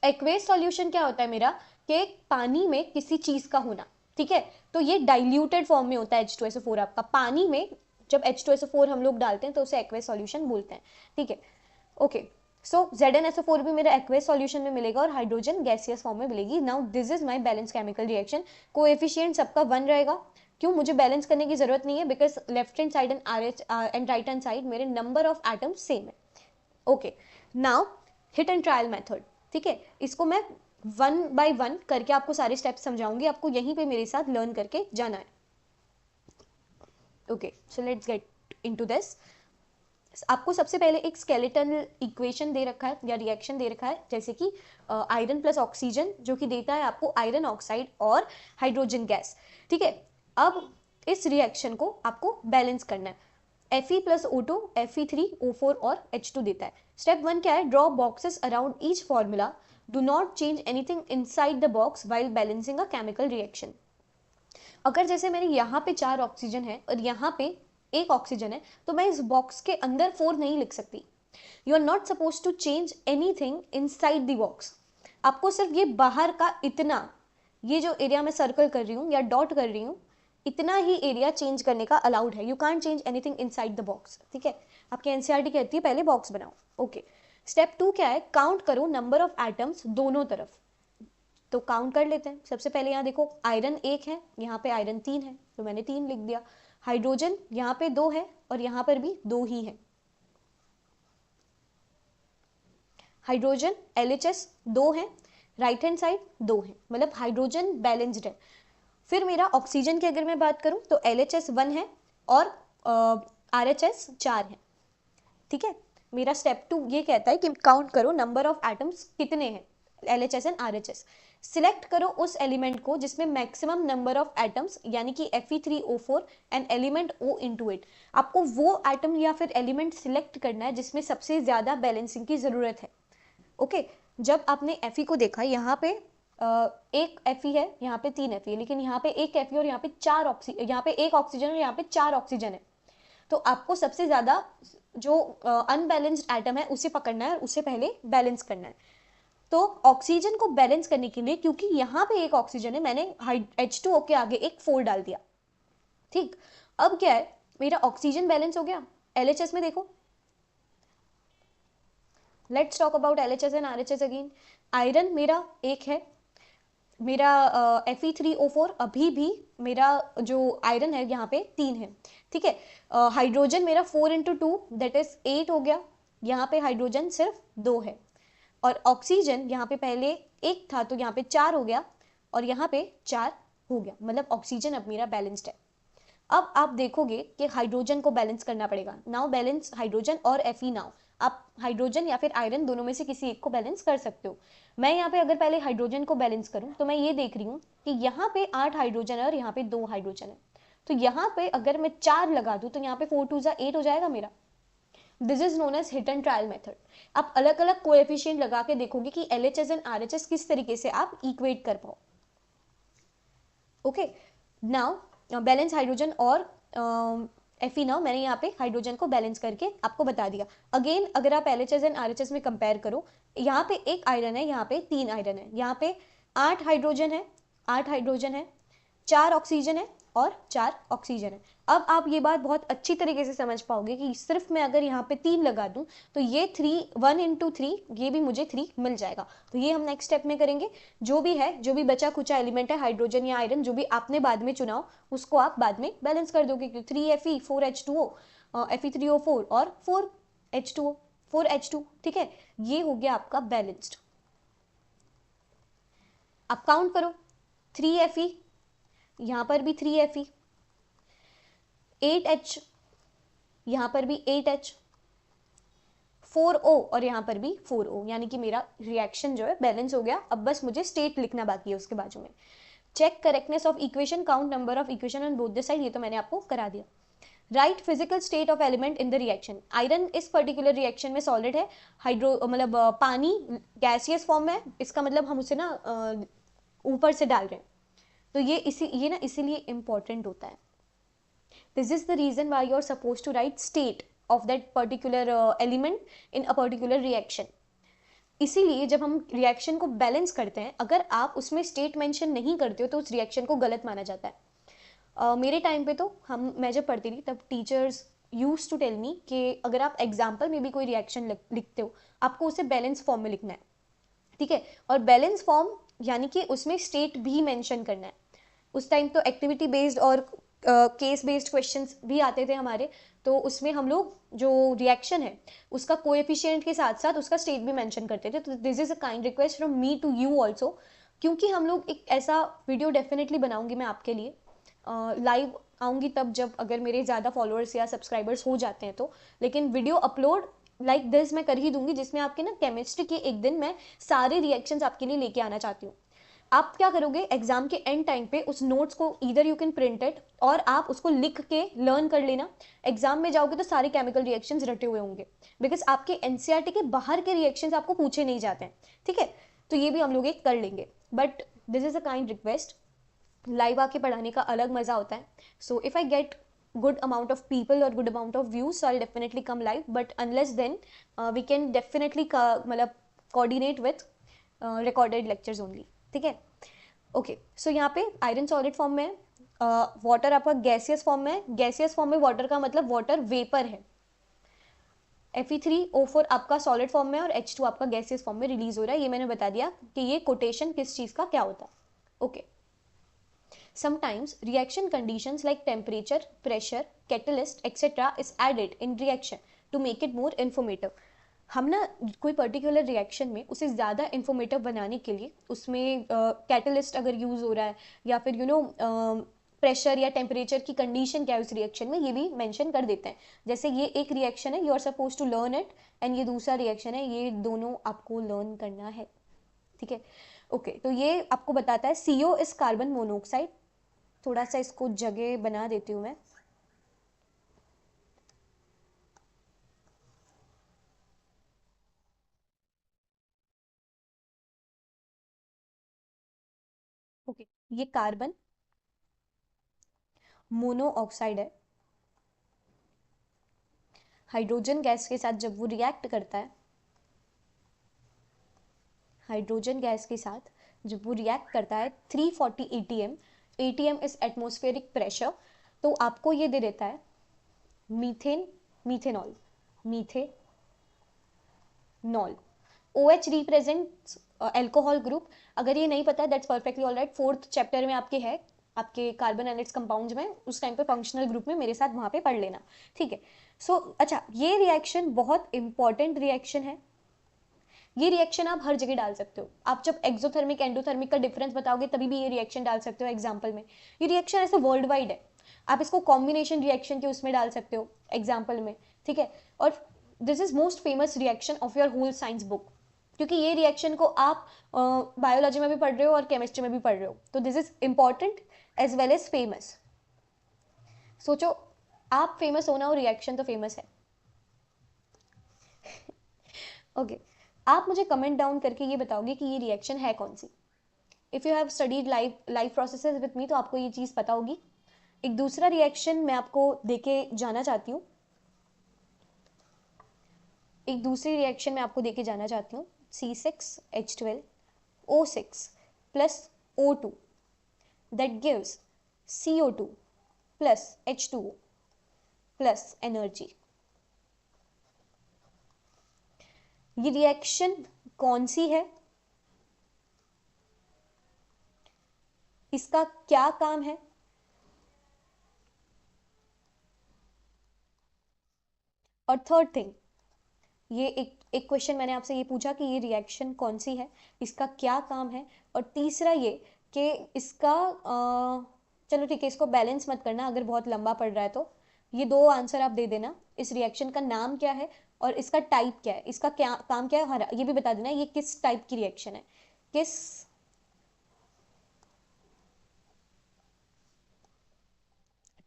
एक्वेस सॉल्यूशन क्या होता है मेरा, कि पानी में किसी चीज का होना, ठीक है। तो ये डाइल्यूटेड फॉर्म में होता है H2SO4 आपका, पानी में जब H2SO4 हम लोग डालते हैं तो उसे एक्वेस सॉल्यूशन बोलते हैं, ठीक है। ओके, सो ZnSO4 भी मेरा एक्वेस सॉल्यूशन में मिलेगा और हाइड्रोजन गैसियस फॉर्म में मिलेगी। Now this is my balance chemical reaction. Coefficient सबका 1 रहेगा, क्यों, मुझे बैलेंस करने की जरूरत नहीं है, because left hand side and right hand side मेरे नंबर ऑफ एटम्स सेम है। Okay, now hit and trial method, ठीक है। इसको मैं 1 बाय 1 करके आपको सारे स्टेप्स समझाऊंगी, आपको यहीं पे मेरे साथ लर्न करके जाना है। Okay, so let's get into this. आपको सबसे पहले एक स्केलेटन इक्वेशन दे रखा है या रिएक्शन दे रखा है, जैसे कि आयरन प्लस ऑक्सीजन, जो कि देता है आपको आयरन ऑक्साइड और हाइड्रोजन गैस, ठीक है। अब इस रिएक्शन को आपको बैलेंस करना है। Fe plus O2, Fe3, O4 और H2 देता है। स्टेप 1 क्या है, draw boxes around each formula, do not change anything inside the box while balancing a chemical reaction. अगर जैसे मेरे यहाँ पे 4 ऑक्सीजन है और यहाँ पे 1 ऑक्सीजन है, तो मैं इस बॉक्स के अंदर 4 नहीं लिख सकती। You are not suppose to change anything inside the box. आपको सिर्फ ये बाहर का इतना, ये जो एरिया मैं सर्कल कर रही हूँ या डॉट कर रही हूँ, इतना ही एरिया चेंज करने का अलाउड है। You can't change anything inside the box, ठीक है। आपकी एनसीईआरटी कहती है पहले बॉक्स बनाओ। ओके, स्टेप 2 क्या है, काउंट करो नंबर ऑफ एटम्स दोनों तरफ। तो काउंट कर लेते हैं। सबसे पहले यहाँ देखो, आयरन 1 है, यहाँ पे आयरन 3 है, तो मैंने 3 लिख दिया। हाइड्रोजन यहाँ पे 2 है और यहाँ पर भी 2 ही है। हाइड्रोजन LHS 2 है, राइट हैंड साइड 2 है, मतलब हाइड्रोजन बैलेंस्ड है। फिर मेरा ऑक्सीजन की अगर मैं बात करूं तो LHS 1 है और RHS 4 है, ठीक है। मेरा स्टेप 2 ये कहता है कि काउंट करो नंबर ऑफ एटम्स कितने हैं, LHS एंड RHS। सिलेक्ट करो उस एलिमेंट को जिसमें मैक्सिमम नंबर ऑफ एटम्स, यानी कि Fe3O4 and element O into it। आपको वो एटम या फिर एलिमेंट सिलेक्ट करना है जिसमें सबसे ज्यादा बैलेंसिंग की जरूरत है। ओके, जब आपने Fe को देखा, यहाँ पे एक Fe है, यहाँ पे 3 Fe है, लेकिन यहाँ पे एक Fe और यहाँ पे 4 यहाँ पे 1 ऑक्सीजन और यहाँ पे 4 ऑक्सीजन है। तो आपको सबसे ज्यादा जो अनबैलेंस्ड एटम है उसे पकड़ना है और उसे पहले बैलेंस करना है। तो ऑक्सीजन को बैलेंस करने के लिए, क्योंकि यहाँ पे 1 ऑक्सीजन है, मैंने H2O के आगे एक 4 डाल दिया, ठीक। अब क्या है, मेरा ऑक्सीजन बैलेंस हो गया। LHS में देखो, let's talk about LHS and RHS again. Iron मेरा 1 है, मेरा Fe3O4 अभी भी मेरा जो आयरन है यहाँ पे 3 है, ठीक है। हाइड्रोजन मेरा 4 into 2 दैट इज 8 हो गया, यहाँ पे हाइड्रोजन सिर्फ 2 है। और ऑक्सीजन यहाँ पे पहले 1 था तो यहाँ पे 4 हो गया और यहाँ पे 4 हो गया, मतलब ऑक्सीजन अब मेरा बैलेंस्ड है। अब आप देखोगे कि हाइड्रोजन को बैलेंस करना पड़ेगा। नाउ बैलेंस हाइड्रोजन और Fe नाउ। आप हाइड्रोजन या फिर आयरन दोनों में से किसी एक को बैलेंस कर सकते हो। मैं यहाँ पे अगर पहले हाइड्रोजन को बैलेंस करूँ तो मैं ये देख रही हूँ कि यहाँ पे 8 हाइड्रोजन है और यहाँ पे 2 हाइड्रोजन है। तो यहाँ पे अगर मैं 4 लगा दूँ तो यहाँ पे 4 2 8 हो जाएगा मेरा। This is known as hit and trial method. आप अलग अलग कोएफिशिएंट लगा के देखोगे कि LHS एंड RHS किस तरीके से आप इक्वेट कर पाओ। ओके, नाउ बैलेंस हाइड्रोजन और Fe नाउ मैंने यहाँ पे हाइड्रोजन को बैलेंस करके आपको बता दिया। अगेन अगर आप LHS एंड RHS में कंपेयर करो, यहाँ पे 1 आयरन है, यहाँ पे 3 आयरन है, यहाँ पे 8 हाइड्रोजन है, 8 हाइड्रोजन है, 4 ऑक्सीजन है और 4 ऑक्सीजन है। अब आप ये बात बहुत अच्छी तरीके से समझ पाओगे कि सिर्फ मैं अगर यहाँ पे 3 लगा दूं तो ये 1 into 3 ये भी मुझे 3 मिल जाएगा। तो ये हम नेक्स्ट स्टेप में करेंगे। जो भी है, जो भी बचा कुचा एलिमेंट है, हाइड्रोजन या आयरन, जो भी आपने बाद में चुनाओ उसको आप बाद में बैलेंस कर दोगे। 3Fe 4H2O, Fe3O4 और 4H2O 4H2। ठीक है, ये हो गया आपका बैलेंस्ड। आप काउंट करो, 3Fe, यहां पर भी 3Fe, 8H, यहां पर भी 8H, 4O और यहां पर भी 4O, यानी कि मेरा रिएक्शन जो है बैलेंस हो गया। अब बस मुझे स्टेट लिखना बाकी है उसके बाजू में। Check correctness of equation, count number of equation on both the side, ये तो मैंने आपको करा दिया। Write physical state of element in the reaction. Iron इस पर्टिकुलर रिएक्शन में सॉलिड है, हाइड्रो मतलब पानी गैसियस फॉर्म में है, इसका मतलब हम उसे ना ऊपर से डाल रहे हैं, तो ये ना इसीलिए इंपॉर्टेंट होता है। This is the reason why you are suppose to write state of that particular element in a particular reaction. इसीलिए जब हम रिएक्शन को बैलेंस करते हैं, अगर आप उसमें स्टेट मेंशन नहीं करते हो तो उस रिएक्शन को गलत माना जाता है। मेरे टाइम पे तो मैं जब पढ़ती थी तब teachers use to tell me कि अगर आप एग्जाम्पल में भी कोई रिएक्शन लिखते हो, आपको उसे बैलेंस फॉर्म में लिखना है। ठीक है, और बैलेंस फॉर्म यानी कि उसमें स्टेट भी मेंशन करना है। उस टाइम तो एक्टिविटी बेस्ड और केस बेस्ड क्वेश्चंस भी आते थे हमारे, तो उसमें हम लोग जो रिएक्शन है उसका कोएफिशिएंट के साथ साथ उसका स्टेट भी मेंशन करते थे। तो this is a kind request from me to you also, क्योंकि हम लोग एक ऐसा वीडियो डेफिनेटली बनाऊंगी मैं आपके लिए, लाइव आऊंगी तब जब अगर मेरे ज़्यादा फॉलोअर्स या सब्सक्राइबर्स हो जाते हैं तो, लेकिन वीडियो अपलोड लाइक दिस मैं कर ही दूंगी, जिसमें आपके ना केमिस्ट्री के एक दिन मैं सारे रिएक्शंस आपके लिए लेके आना चाहती हूँ। आप क्या करोगे, एग्जाम के एंड टाइम पे उस नोट्स को either you can print it और आप उसको लिख के लर्न कर लेना। एग्जाम में जाओगे तो सारे केमिकल रिएक्शंस रटे हुए होंगे, बिकॉज आपके एनसीईआरटी के बाहर के रिएक्शंस आपको पूछे नहीं जाते हैं। ठीक है, तो ये भी हम लोग एक कर लेंगे, but this is a kind request. Live आके पढ़ाने का अलग मजा होता है। So if I get good amount of people or good amount of views, so I'll definitely come live, but unless then we can definitely मतलब coordinate with recorded lectures only। ठीक है, ओके। सो यहाँ पे आयरन सॉलिड फॉर्म में है, water आपका gaseous form में है। गैसियस फॉर्म में वाटर का मतलब वाटर वेपर है। Fe3O4 आपका सॉलिड फॉर्म में और H2 आपका गैसियस फॉर्म में रिलीज हो रहा है। ये मैंने बता दिया कि ये कोटेशन किस चीज का क्या होता है। Okay, sometimes reaction conditions like temperature, pressure, catalyst etc is added in reaction to make it more informative। हम ना कोई पर्टिकुलर रिएक्शन में उसे ज़्यादा इन्फॉर्मेटिव बनाने के लिए उसमें कैटलिस्ट अगर यूज़ हो रहा है या फिर प्रेशर या टेम्परेचर की कंडीशन क्या है उस रिएक्शन में, ये भी मेंशन कर देते हैं। जैसे ये एक रिएक्शन है, you are suppose to learn it, and ये दूसरा रिएक्शन है, ये दोनों आपको लर्न करना है। ठीक है, ओके। तो ये आपको बताता है CO इज कार्बन मोनोऑक्साइड। थोड़ा सा इसको जगह बना देती हूँ मैं। ओके, ये कार्बन मोनोऑक्साइड है। हाइड्रोजन गैस के साथ जब वो रिएक्ट करता है, हाइड्रोजन गैस के साथ जब वो रिएक्ट करता है 340 ATM, ATM is atmospheric pressure, तो आपको ये दे देता है methane, methanol, methanol. OH represents alcohol group. अगर ये नहीं पता है that's perfectly alright, 4th chapter में आपके है, आपके कार्बन एंड इट्स कंपाउंड्स में, उस टाइम पे फंक्शनल ग्रुप में मेरे साथ वहां पे पढ़ लेना। ठीक है, सो अच्छा, ये रिएक्शन बहुत इंपॉर्टेंट रिएक्शन है। ये रिएक्शन आप हर जगह डाल सकते हो। आप जब एक्सोथर्मिक एंडोथर्मिक का डिफरेंस बताओगे तभी भी ये रिएक्शन डाल सकते हो एग्जाम्पल में। ये रिएक्शन ऐसे वर्ल्ड वाइड है, आप इसको कॉम्बिनेशन रिएक्शन के उसमें डाल सकते हो एग्जाम्पल में, ठीक है। और this is most famous reaction of your whole science book, क्योंकि ये रिएक्शन को आप बायोलॉजी में भी पढ़ रहे हो और केमिस्ट्री में भी पढ़ रहे हो, तो this is important as well as famous. सोचो आप फेमस होना हो, रिएक्शन तो फेमस है। ओके आप मुझे कमेंट डाउन करके ये बताओगे कि ये रिएक्शन है कौन सी। If you have studied life processes with me तो आपको ये चीज पता होगी। एक दूसरा रिएक्शन मैं आपको देके जाना चाहती हूँ, एक दूसरी रिएक्शन मैं आपको देके जाना चाहती हूँ, C6H12O6 plus O2 that gives CO2 plus H2O plus energy। ये रिएक्शन कौन सी है, इसका क्या काम है, और थर्ड थिंग, ये एक क्वेश्चन मैंने आपसे ये पूछा कि ये रिएक्शन कौन सी है, इसका क्या काम है, और तीसरा ये कि इसका चलो ठीक है इसको बैलेंस मत करना अगर बहुत लंबा पड़ रहा है तो, ये दो आंसर आप दे देना। इस रिएक्शन का नाम क्या है और इसका टाइप क्या है, इसका क्या काम क्या है, हरा ये भी बता देना ये किस टाइप की रिएक्शन है, किस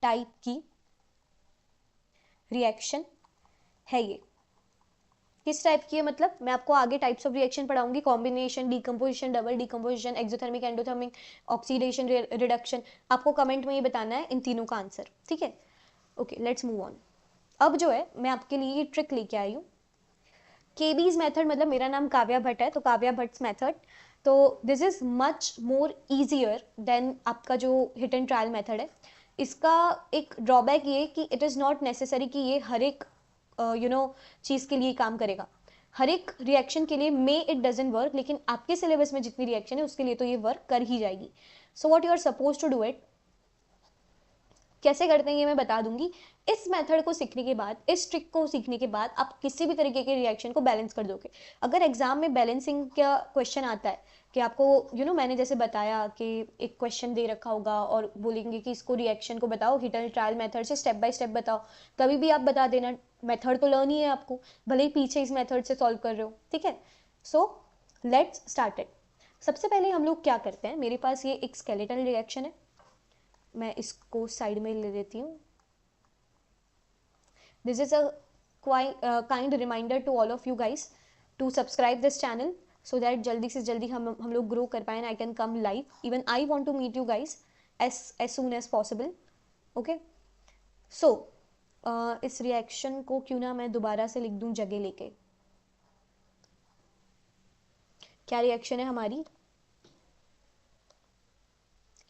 टाइप की रिएक्शन है, ये किस टाइप की है मतलब मैं आपको आगे types of reaction पढ़ाऊंगी, combination, decomposition, double decomposition, exothermic, endothermic, oxidation, reduction. आपको कमेंट में ये बताना है इन तीनों का आंसर, ठीक है। Okay let's move on. अब जो है मैं आपके लिए ये ट्रिक लेके आई हूँ, केबीज मेथड, मतलब मेरा नाम काव्या भट्ट है तो काव्या भट्ट मेथड, तो this is much more easier than आपका जो हिट एंड ट्रायल मेथड है। इसका एक ड्रॉबैक ये कि इट इज़ नॉट नेसेसरी कि ये हर एक चीज़ के लिए काम करेगा, हर एक रिएक्शन के लिए मे इट डजंट वर्क, लेकिन आपके सिलेबस में जितनी रिएक्शन है उसके लिए तो ये वर्क कर ही जाएगी। So what you are suppose to do it, कैसे करते हैं ये मैं बता दूंगी। इस मेथड को सीखने के बाद, इस ट्रिक को सीखने के बाद आप किसी भी तरीके के रिएक्शन को बैलेंस कर दोगे। अगर एग्जाम में बैलेंसिंग का क्वेश्चन आता है कि आपको मैंने जैसे बताया कि एक क्वेश्चन दे रखा होगा और बोलेंगे कि इसको रिएक्शन को बताओ हिट एंड ट्रायल मेथड से स्टेप बाय स्टेप बताओ, कभी भी आप बता देना, मेथड तो लर्न ही है आपको, भले ही पीछे इस मेथड से सॉल्व कर रहे हो, ठीक है। So let's start it. सबसे पहले हम लोग क्या करते हैं, मेरे पास ये एक स्केलेटल रिएक्शन है, मैं इसको साइड में ले लेती हूँ। This is a kind reminder to all of you guys to subscribe this channel so that जल्दी से जल्दी हम लोग ग्रो कर पाए and I can come live, even I want to meet you guys as soon as possible. Okay so इस reaction को क्यों ना मैं दोबारा से लिख दूं जगह लेके। क्या रिएक्शन है हमारी,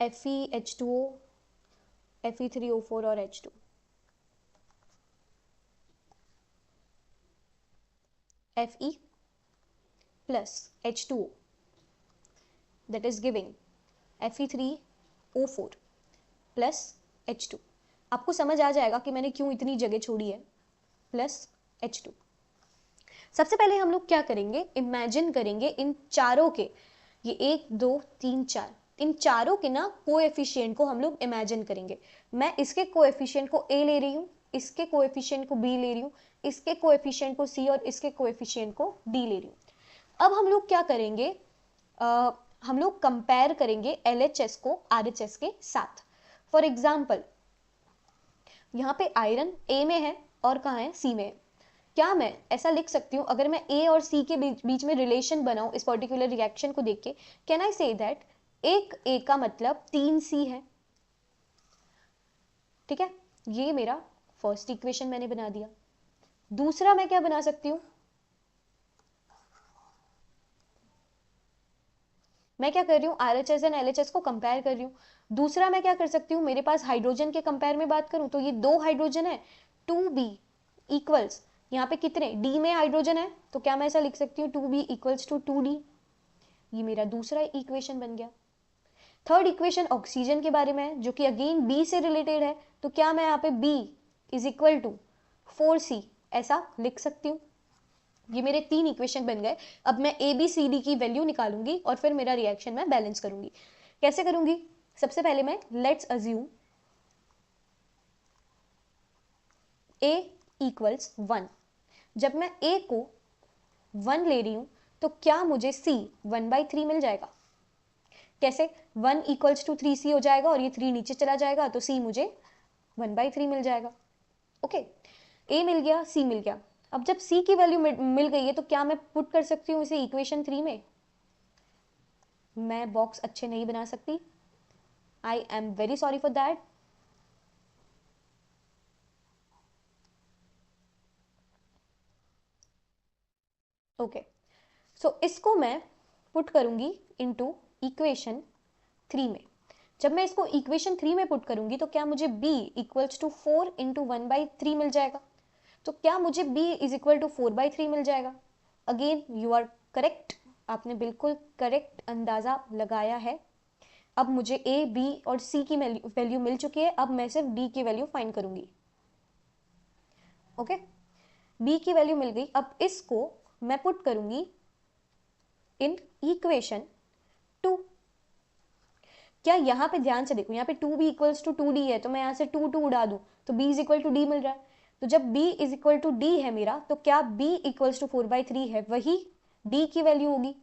FeH2O, Fe3O4 और H2। Fe plus H2O that is giving Fe3O4 plus H2। आपको समझ आ जाएगा कि मैंने क्यों इतनी जगह छोड़ी है, प्लस H2। सबसे पहले हम लोग क्या करेंगे, इमेजिन करेंगे इन चारों के, ये 1 2 3 4, इन चारों के ना कोएफिशिएंट को हम लोग इमेजिन करेंगे। मैं इसके कोएफिशिएंट को A ले रही हूँ, इसके कोएफिशिएंट को B ले रही हूँ, इसके कोएफिशिएंट को C और इसके कोएफिशिएंट को D ले रही हूँ। अब हम लोग क्या करेंगे, हम लोग कंपेयर करेंगे LHS को RHS के साथ। फॉर एग्जाम्पल यहाँ पे आयरन A में है और कहाँ है, C में है। क्या मैं ऐसा लिख सकती हूँ, अगर मैं A और C के बीच में रिलेशन बनाऊं इस पर्टिकुलर रिएक्शन को देख के, कैन आई से दैट एक A का मतलब 3C है, ठीक है। ये मेरा फर्स्ट इक्वेशन मैंने बना दिया। दूसरा मैं क्या बना सकती हूँ, मैं क्या कर रही हूँ, RHS एंड LHS को कंपेयर कर रही हूँ। दूसरा मैं क्या कर सकती हूँ, मेरे पास हाइड्रोजन के कंपेयर में बात करूँ तो ये 2 हाइड्रोजन है, 2B इक्वल्स, यहाँ पे कितने, D में हाइड्रोजन है, तो क्या मैं ऐसा लिख सकती हूँ 2B इक्वल्स टू 2D। ये मेरा दूसरा इक्वेशन बन गया। थर्ड इक्वेशन ऑक्सीजन के बारे में है जो कि अगेन B से रिलेटेड है, तो क्या मैं यहाँ पे B is equal to 4C ऐसा लिख सकती हूँ। ये मेरे 3 इक्वेशन बन गए। अब मैं ए बी सी डी की वैल्यू निकालूंगी और फिर मेरा रिएक्शन मैं बैलेंस करूंगी। कैसे करूंगी? सबसे पहले मैं लेट्स अज्यूम ए इक्वल्स 1। जब मैं ए को 1 ले रही हूं तो क्या मुझे सी 1/3 मिल जाएगा? कैसे? 1 इक्वल्स टू 3c हो जाएगा और ये 3 नीचे चला जाएगा तो c मुझे 1/3 मिल जाएगा। ओके, a मिल गया, c मिल गया। अब जब c की वैल्यू मिल गई है तो क्या मैं पुट कर सकती हूँ इसे इक्वेशन 3 में? मैं बॉक्स अच्छे नहीं बना सकती, I am very sorry for that. Okay, सो इसको मैं पुट करूंगी इनटू इक्वेशन 3 में। जब मैं इसको इक्वेशन 3 में पुट करूंगी तो क्या मुझे b इक्वल्स टू 4 इंटू 1/3 मिल जाएगा? तो क्या मुझे b इज इक्वल टू 4/3 मिल जाएगा? अगेन यू आर करेक्ट, आपने बिल्कुल करेक्ट अंदाजा लगाया है। अब मुझे a, b और c की वैल्यू मिल चुकी है। अब मैं सिर्फ d की वैल्यू फाइंड करूंगी। ओके, b की वैल्यू मिल गई। अब इसको मैं पुट करूंगी इन इक्वेशन 2। क्या यहाँ पे ध्यान से देखो, यहाँ पे 2b इक्वल्स टू 2d है तो मैं यहाँ से 2 उड़ा दूं तो b is equal to d मिल रहा है। तो जब b is equal to d है मेरा, तो क्या b इक्वल्स टू 4/3 है, वही d की वैल्यू होगी।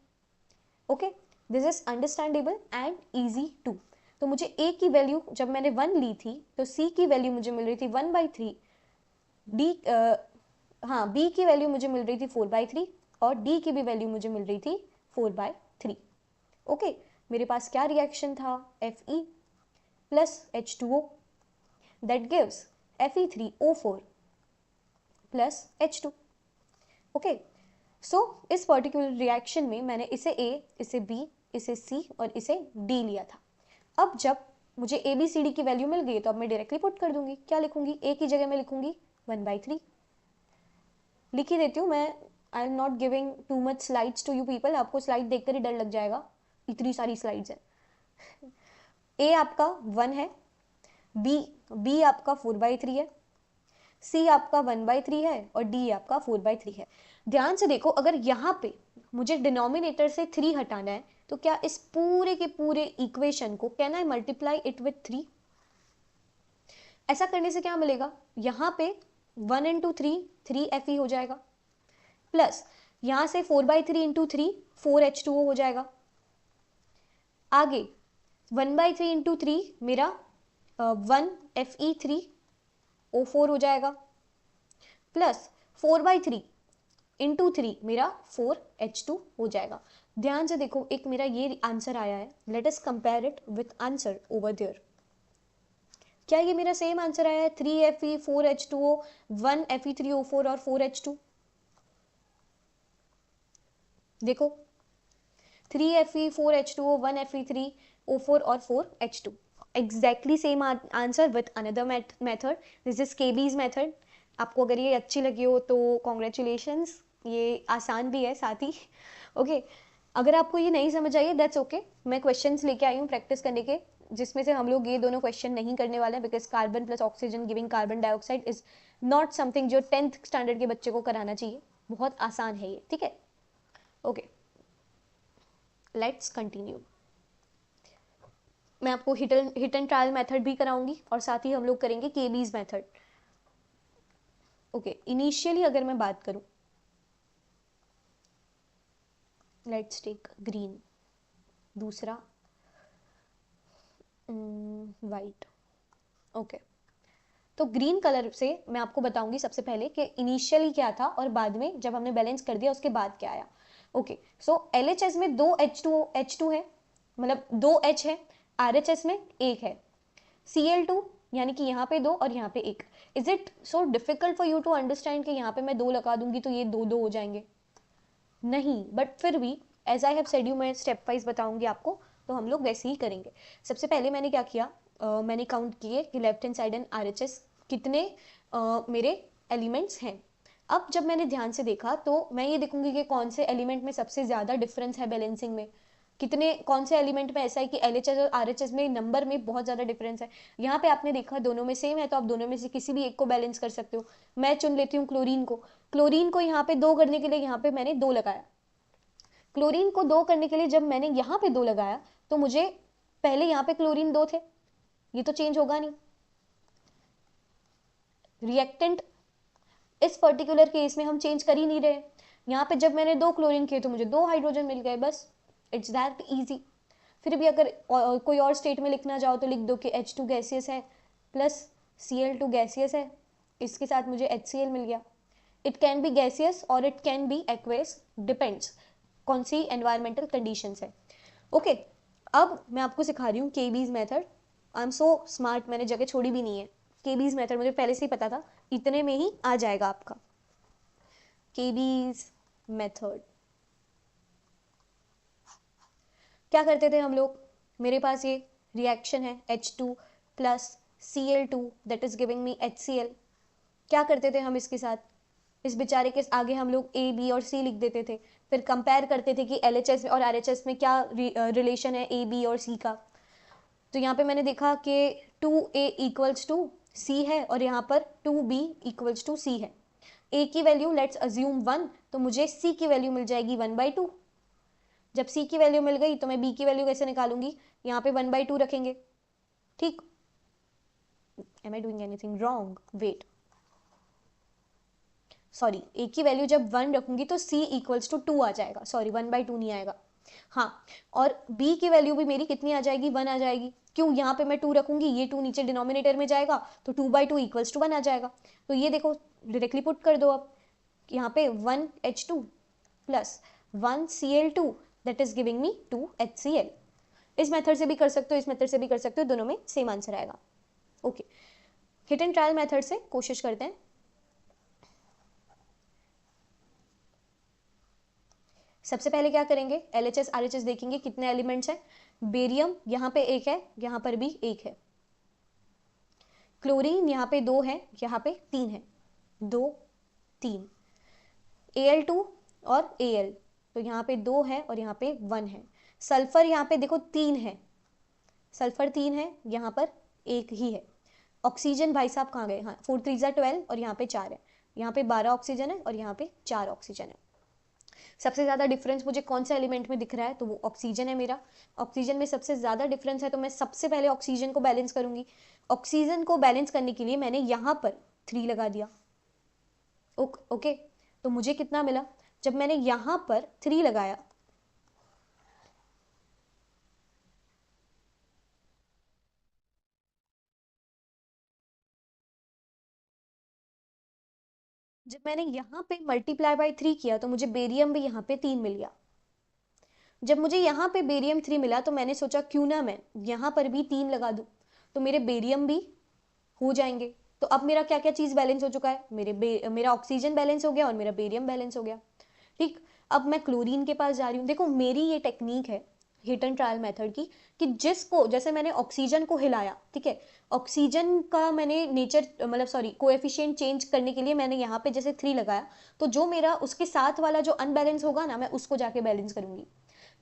Okay, this is understandable and easy to. तो मुझे a की वैल्यू जब मैंने 1 ली थी तो c की वैल्यू मुझे मिल रही थी 1/3, d हाँ b की वैल्यू मुझे मिल रही थी 4/3 और d की भी वैल्यू मुझे मिल रही थी 4/3। ओके, मेरे पास क्या रिएक्शन था? Fe plus H2O that gives Fe3O4 plus H2। Okay, so इस पर्टिकुलर रिएक्शन में मैंने इसे A, इसे B, इसे C और इसे D लिया था। अब जब मुझे ABCD की वैल्यू मिल गई तो अब मैं डायरेक्टली पुट कर दूंगी। क्या लिखूंगी? A की जगह में लिखूंगी 1/3। लिख ही देती हूँ मैं, I am not giving too much slides to you people. आपको स्लाइड देखकर ही डर लग जाएगा, इतनी सारी स्लाइड्स है। A आपका 1 है, B आपका 4/3 है, C आपका 1/3 है और D आपका 4/3 है। ध्यान से देखो, अगर यहाँ पे मुझे डिनोमिनेटर से 3 हटाना है तो क्या इस पूरे के पूरे इक्वेशन को can I multiply it with 3? ऐसा करने से क्या मिलेगा? यहाँ पे 1 इंटू 3 Fe हो जाएगा, प्लस यहाँ से 4/3 इंटू 3 4H2O हो जाएगा। आगे 1/3 इंटू 3 मेरा 1 Fe3O4 हो जाएगा, प्लस 4/3 इंटू 3 मेरा 4H2 हो जाएगा। ध्यान से देखो, एक मेरा ये आंसर आया है, let us compare it with answer over there. क्या ये मेरा सेम आंसर आया है? 3Fe 4H2O 1 Fe3O4 और 4H2। देखो 3Fe 4H2O 1 Fe3O4 और 4H2, exactly same answer with another method. This is KB's method. आपको अगर ये अच्छी लगी हो तो कॉन्ग्रेचुलेशंस, ये आसान भी है साथ ही। ओके, अगर आपको ये नहीं समझ आई है दैट्स ओके। मैं क्वेश्चंस लेके आई हूँ प्रैक्टिस करने के, जिसमें से हम लोग ये दोनों क्वेश्चन नहीं करने वाले हैं, because carbon plus oxygen giving carbon dioxide is not something जो 10th स्टैंडर्ड के बच्चे को कराना चाहिए। बहुत आसान है ये, ठीक है। Okay, let's continue. मैं आपको हिट एंड ट्रायल मेथड भी कराऊंगी और साथ ही हम लोग करेंगे केबीज मेथड। ओके, इनिशियली अगर मैं बात करूं, लेट्स टेक ग्रीन, दूसरा वाइट। ओके, तो ग्रीन कलर से मैं आपको बताऊंगी सबसे पहले कि इनिशियली क्या था और बाद में जब हमने बैलेंस कर दिया उसके बाद क्या आया। ओके, सो LHS में 2 H2 है, मतलब 2 H है, RHS में 1 है, Cl2 यानी कि यहाँ पे 2 और यहाँ पे 1। Is it so difficult for you to understand कि यहाँ पे मैं 2 लगा दूंगी तो ये 2 हो जाएंगे? नहीं, बट फिर भी as I have said you, मैं स्टेप वाइज बताऊंगी आपको, तो हम लोग वैसे ही करेंगे। सबसे पहले मैंने क्या किया, मैंने काउंट किए कि left hand side and RHS कितने मेरे एलिमेंट्स हैं। अब जब मैंने ध्यान से देखा तो मैं ये देखूंगी कि कौन से एलिमेंट में सबसे ज़्यादा डिफरेंस है बैलेंसिंग में। कितने कौन से एलिमेंट में ऐसा है कि LHS और RHS में नंबर में बहुत ज़्यादा डिफरेंस है। यहाँ पे आपने देखा दोनों में सेम है, तो आप दोनों में से किसी भी एक को बैलेंस कर सकते हो। मैं चुन लेती हूँ क्लोरीन को। क्लोरीन को यहाँ पे 2 करने के लिए यहाँ पे मैंने 2 लगाया। क्लोरीन को 2 करने के लिए जब मैंने यहाँ पे 2 लगाया तो मुझे पहले यहाँ पे क्लोरीन 2 थे, ये तो चेंज होगा नहीं। रिएक्टेंट इस पर्टिकुलर केस में हम चेंज कर ही नहीं रहे। यहाँ पे जब मैंने 2 क्लोरीन किए तो मुझे 2 हाइड्रोजन मिल गए, बस इट्स दैट इजी। फिर भी अगर कोई और स्टेट में लिखना चाहो तो लिख दो कि H2 गैसियस है प्लस Cl2 गैसियस है, इसके साथ मुझे HCl मिल गया। इट कैन बी गैसियस और it can be aqueous, depends कौन सी एनवायरमेंटल कंडीशंस है। ओके, अब मैं आपको सिखा रही हूँ KB's method. I am so smart, मैंने जगह छोड़ी भी नहीं है। केबीज मेथड मुझे पहले से ही पता था, इतने में ही आ जाएगा आपका केबीज मेथड। क्या करते थे हम लोग, मेरे पास ये रिएक्शन है H2 plus Cl2 that is giving me HCl। क्या करते थे हम इसके साथ, इस बेचारे के आगे हम लोग A, B और C लिख देते थे, फिर कंपेयर करते थे कि LHS और RHS में क्या रिलेशन है A, B और C का। तो यहाँ पे मैंने देखा कि 2A इक्वल्स टू C है और यहाँ पर 2B इक्वल्स टू C है। A की वैल्यू लेट्स अज्यूम 1, तो मुझे C की वैल्यू मिल जाएगी 1/2। जब C की वैल्यू मिल गई तो मैं B की वैल्यू कैसे निकालूंगी, यहाँ पे 1/2 रखेंगे। ठीक, am I doing anything wrong, wait, sorry, A की वैल्यू जब 1 रखूंगी तो C इक्वल्स टू 2 आ जाएगा, सॉरी 1/2 नहीं आएगा। हाँ, और B की वैल्यू भी मेरी कितनी आ जाएगी, 1 आ जाएगी। क्यों, यहाँ पे मैं 2 रखूंगी, ये 2 नीचे डिनोमिनेटर में जाएगा तो 2/2 इक्वल्स टू 1 आ जाएगा। तो ये देखो डायरेक्टली पुट कर दो। अब यहाँ पे 1H2 plus 1Cl2 that is giving me 2HCl। इस मेथड से भी कर सकते हो, इस मेथड से भी कर सकते हो, दोनों में सेम आंसर आएगा। Okay, hit and trial method से कोशिश करते हैं। सबसे पहले क्या करेंगे, LHS RHS देखेंगे कितने एलिमेंट्स हैं। बेरियम यहाँ पे 1 है, यहाँ पर भी 1 है। क्लोरीन यहाँ पे 2 है, यहाँ पे 3 है, 2 3। Al2 और Al, तो यहाँ पे 2 है और यहाँ पे 1 है। सल्फर यहाँ पे देखो 3 है, सल्फर 3 है, यहाँ पर 1 ही है। ऑक्सीजन भाई साहब कहाँ गए, हाँ 4 3 12 और यहाँ पे 4 है, यहाँ पे 12 ऑक्सीजन है और यहाँ पे 4 ऑक्सीजन है। सबसे ज़्यादा डिफरेंस मुझे कौन सा एलिमेंट में दिख रहा है, तो वो ऑक्सीजन है मेरा। ऑक्सीजन में सबसे ज़्यादा डिफरेंस है, तो मैं सबसे पहले ऑक्सीजन को बैलेंस करूंगी। ऑक्सीजन को बैलेंस करने के लिए मैंने यहाँ पर 3 लगा दिया। ओके, तो मुझे कितना मिला, जब मैंने यहाँ पर 3 लगाया जब मैंने यहाँ पे मल्टीप्लाई बाय 3 किया तो मुझे बेरियम भी यहाँ पे 3 मिल गया। जब मुझे यहाँ पे बेरियम 3 मिला तो मैंने सोचा क्यों ना मैं यहाँ पर भी 3 लगा दूं, तो मेरे बेरियम भी हो जाएंगे। तो अब मेरा क्या क्या चीज़ बैलेंस हो चुका है, मेरा ऑक्सीजन बैलेंस हो गया और मेरा बेरियम बैलेंस हो गया। ठीक, अब मैं क्लोरीन के पास जा रही हूँ। देखो मेरी ये टेक्निक है हिट एंड ट्रायल मेथड की, कि जिसको जैसे मैंने ऑक्सीजन को हिलाया, ठीक है, ऑक्सीजन का मैंने नेचर मतलब सॉरी कोएफिशिएंट चेंज करने के लिए मैंने यहाँ पे जैसे 3 लगाया, तो जो मेरा उसके साथ वाला जो अनबैलेंस होगा ना, मैं उसको जाके बैलेंस करूंगी।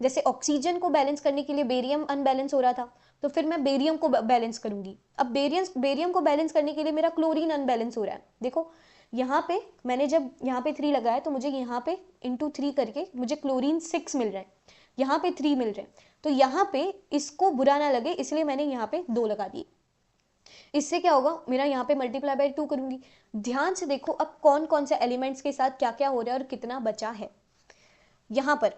जैसे ऑक्सीजन को बैलेंस करने के लिए बेरियम अनबैलेंस हो रहा था, तो फिर मैं बेरियम को बैलेंस करूंगी। अब बेरियम को बैलेंस करने के लिए मेरा क्लोरीन अनबैलेंस हो रहा है। देखो यहाँ पे मैंने जब यहाँ पे 3 लगाया तो मुझे यहाँ पे इंटू 3 करके मुझे क्लोरीन 6 मिल रहा है, यहाँ पे 3 मिल रहे हैं। तो यहाँ पे इसको बुरा ना लगे इसलिए मैंने यहाँ पे 2 लगा दिए। इससे क्या होगा, मेरा यहाँ पे मल्टीप्लाई बाय 2 करूंगी। ध्यान से देखो अब कौन कौन से एलिमेंट्स के साथ क्या क्या हो रहा है और कितना बचा है। यहाँ पर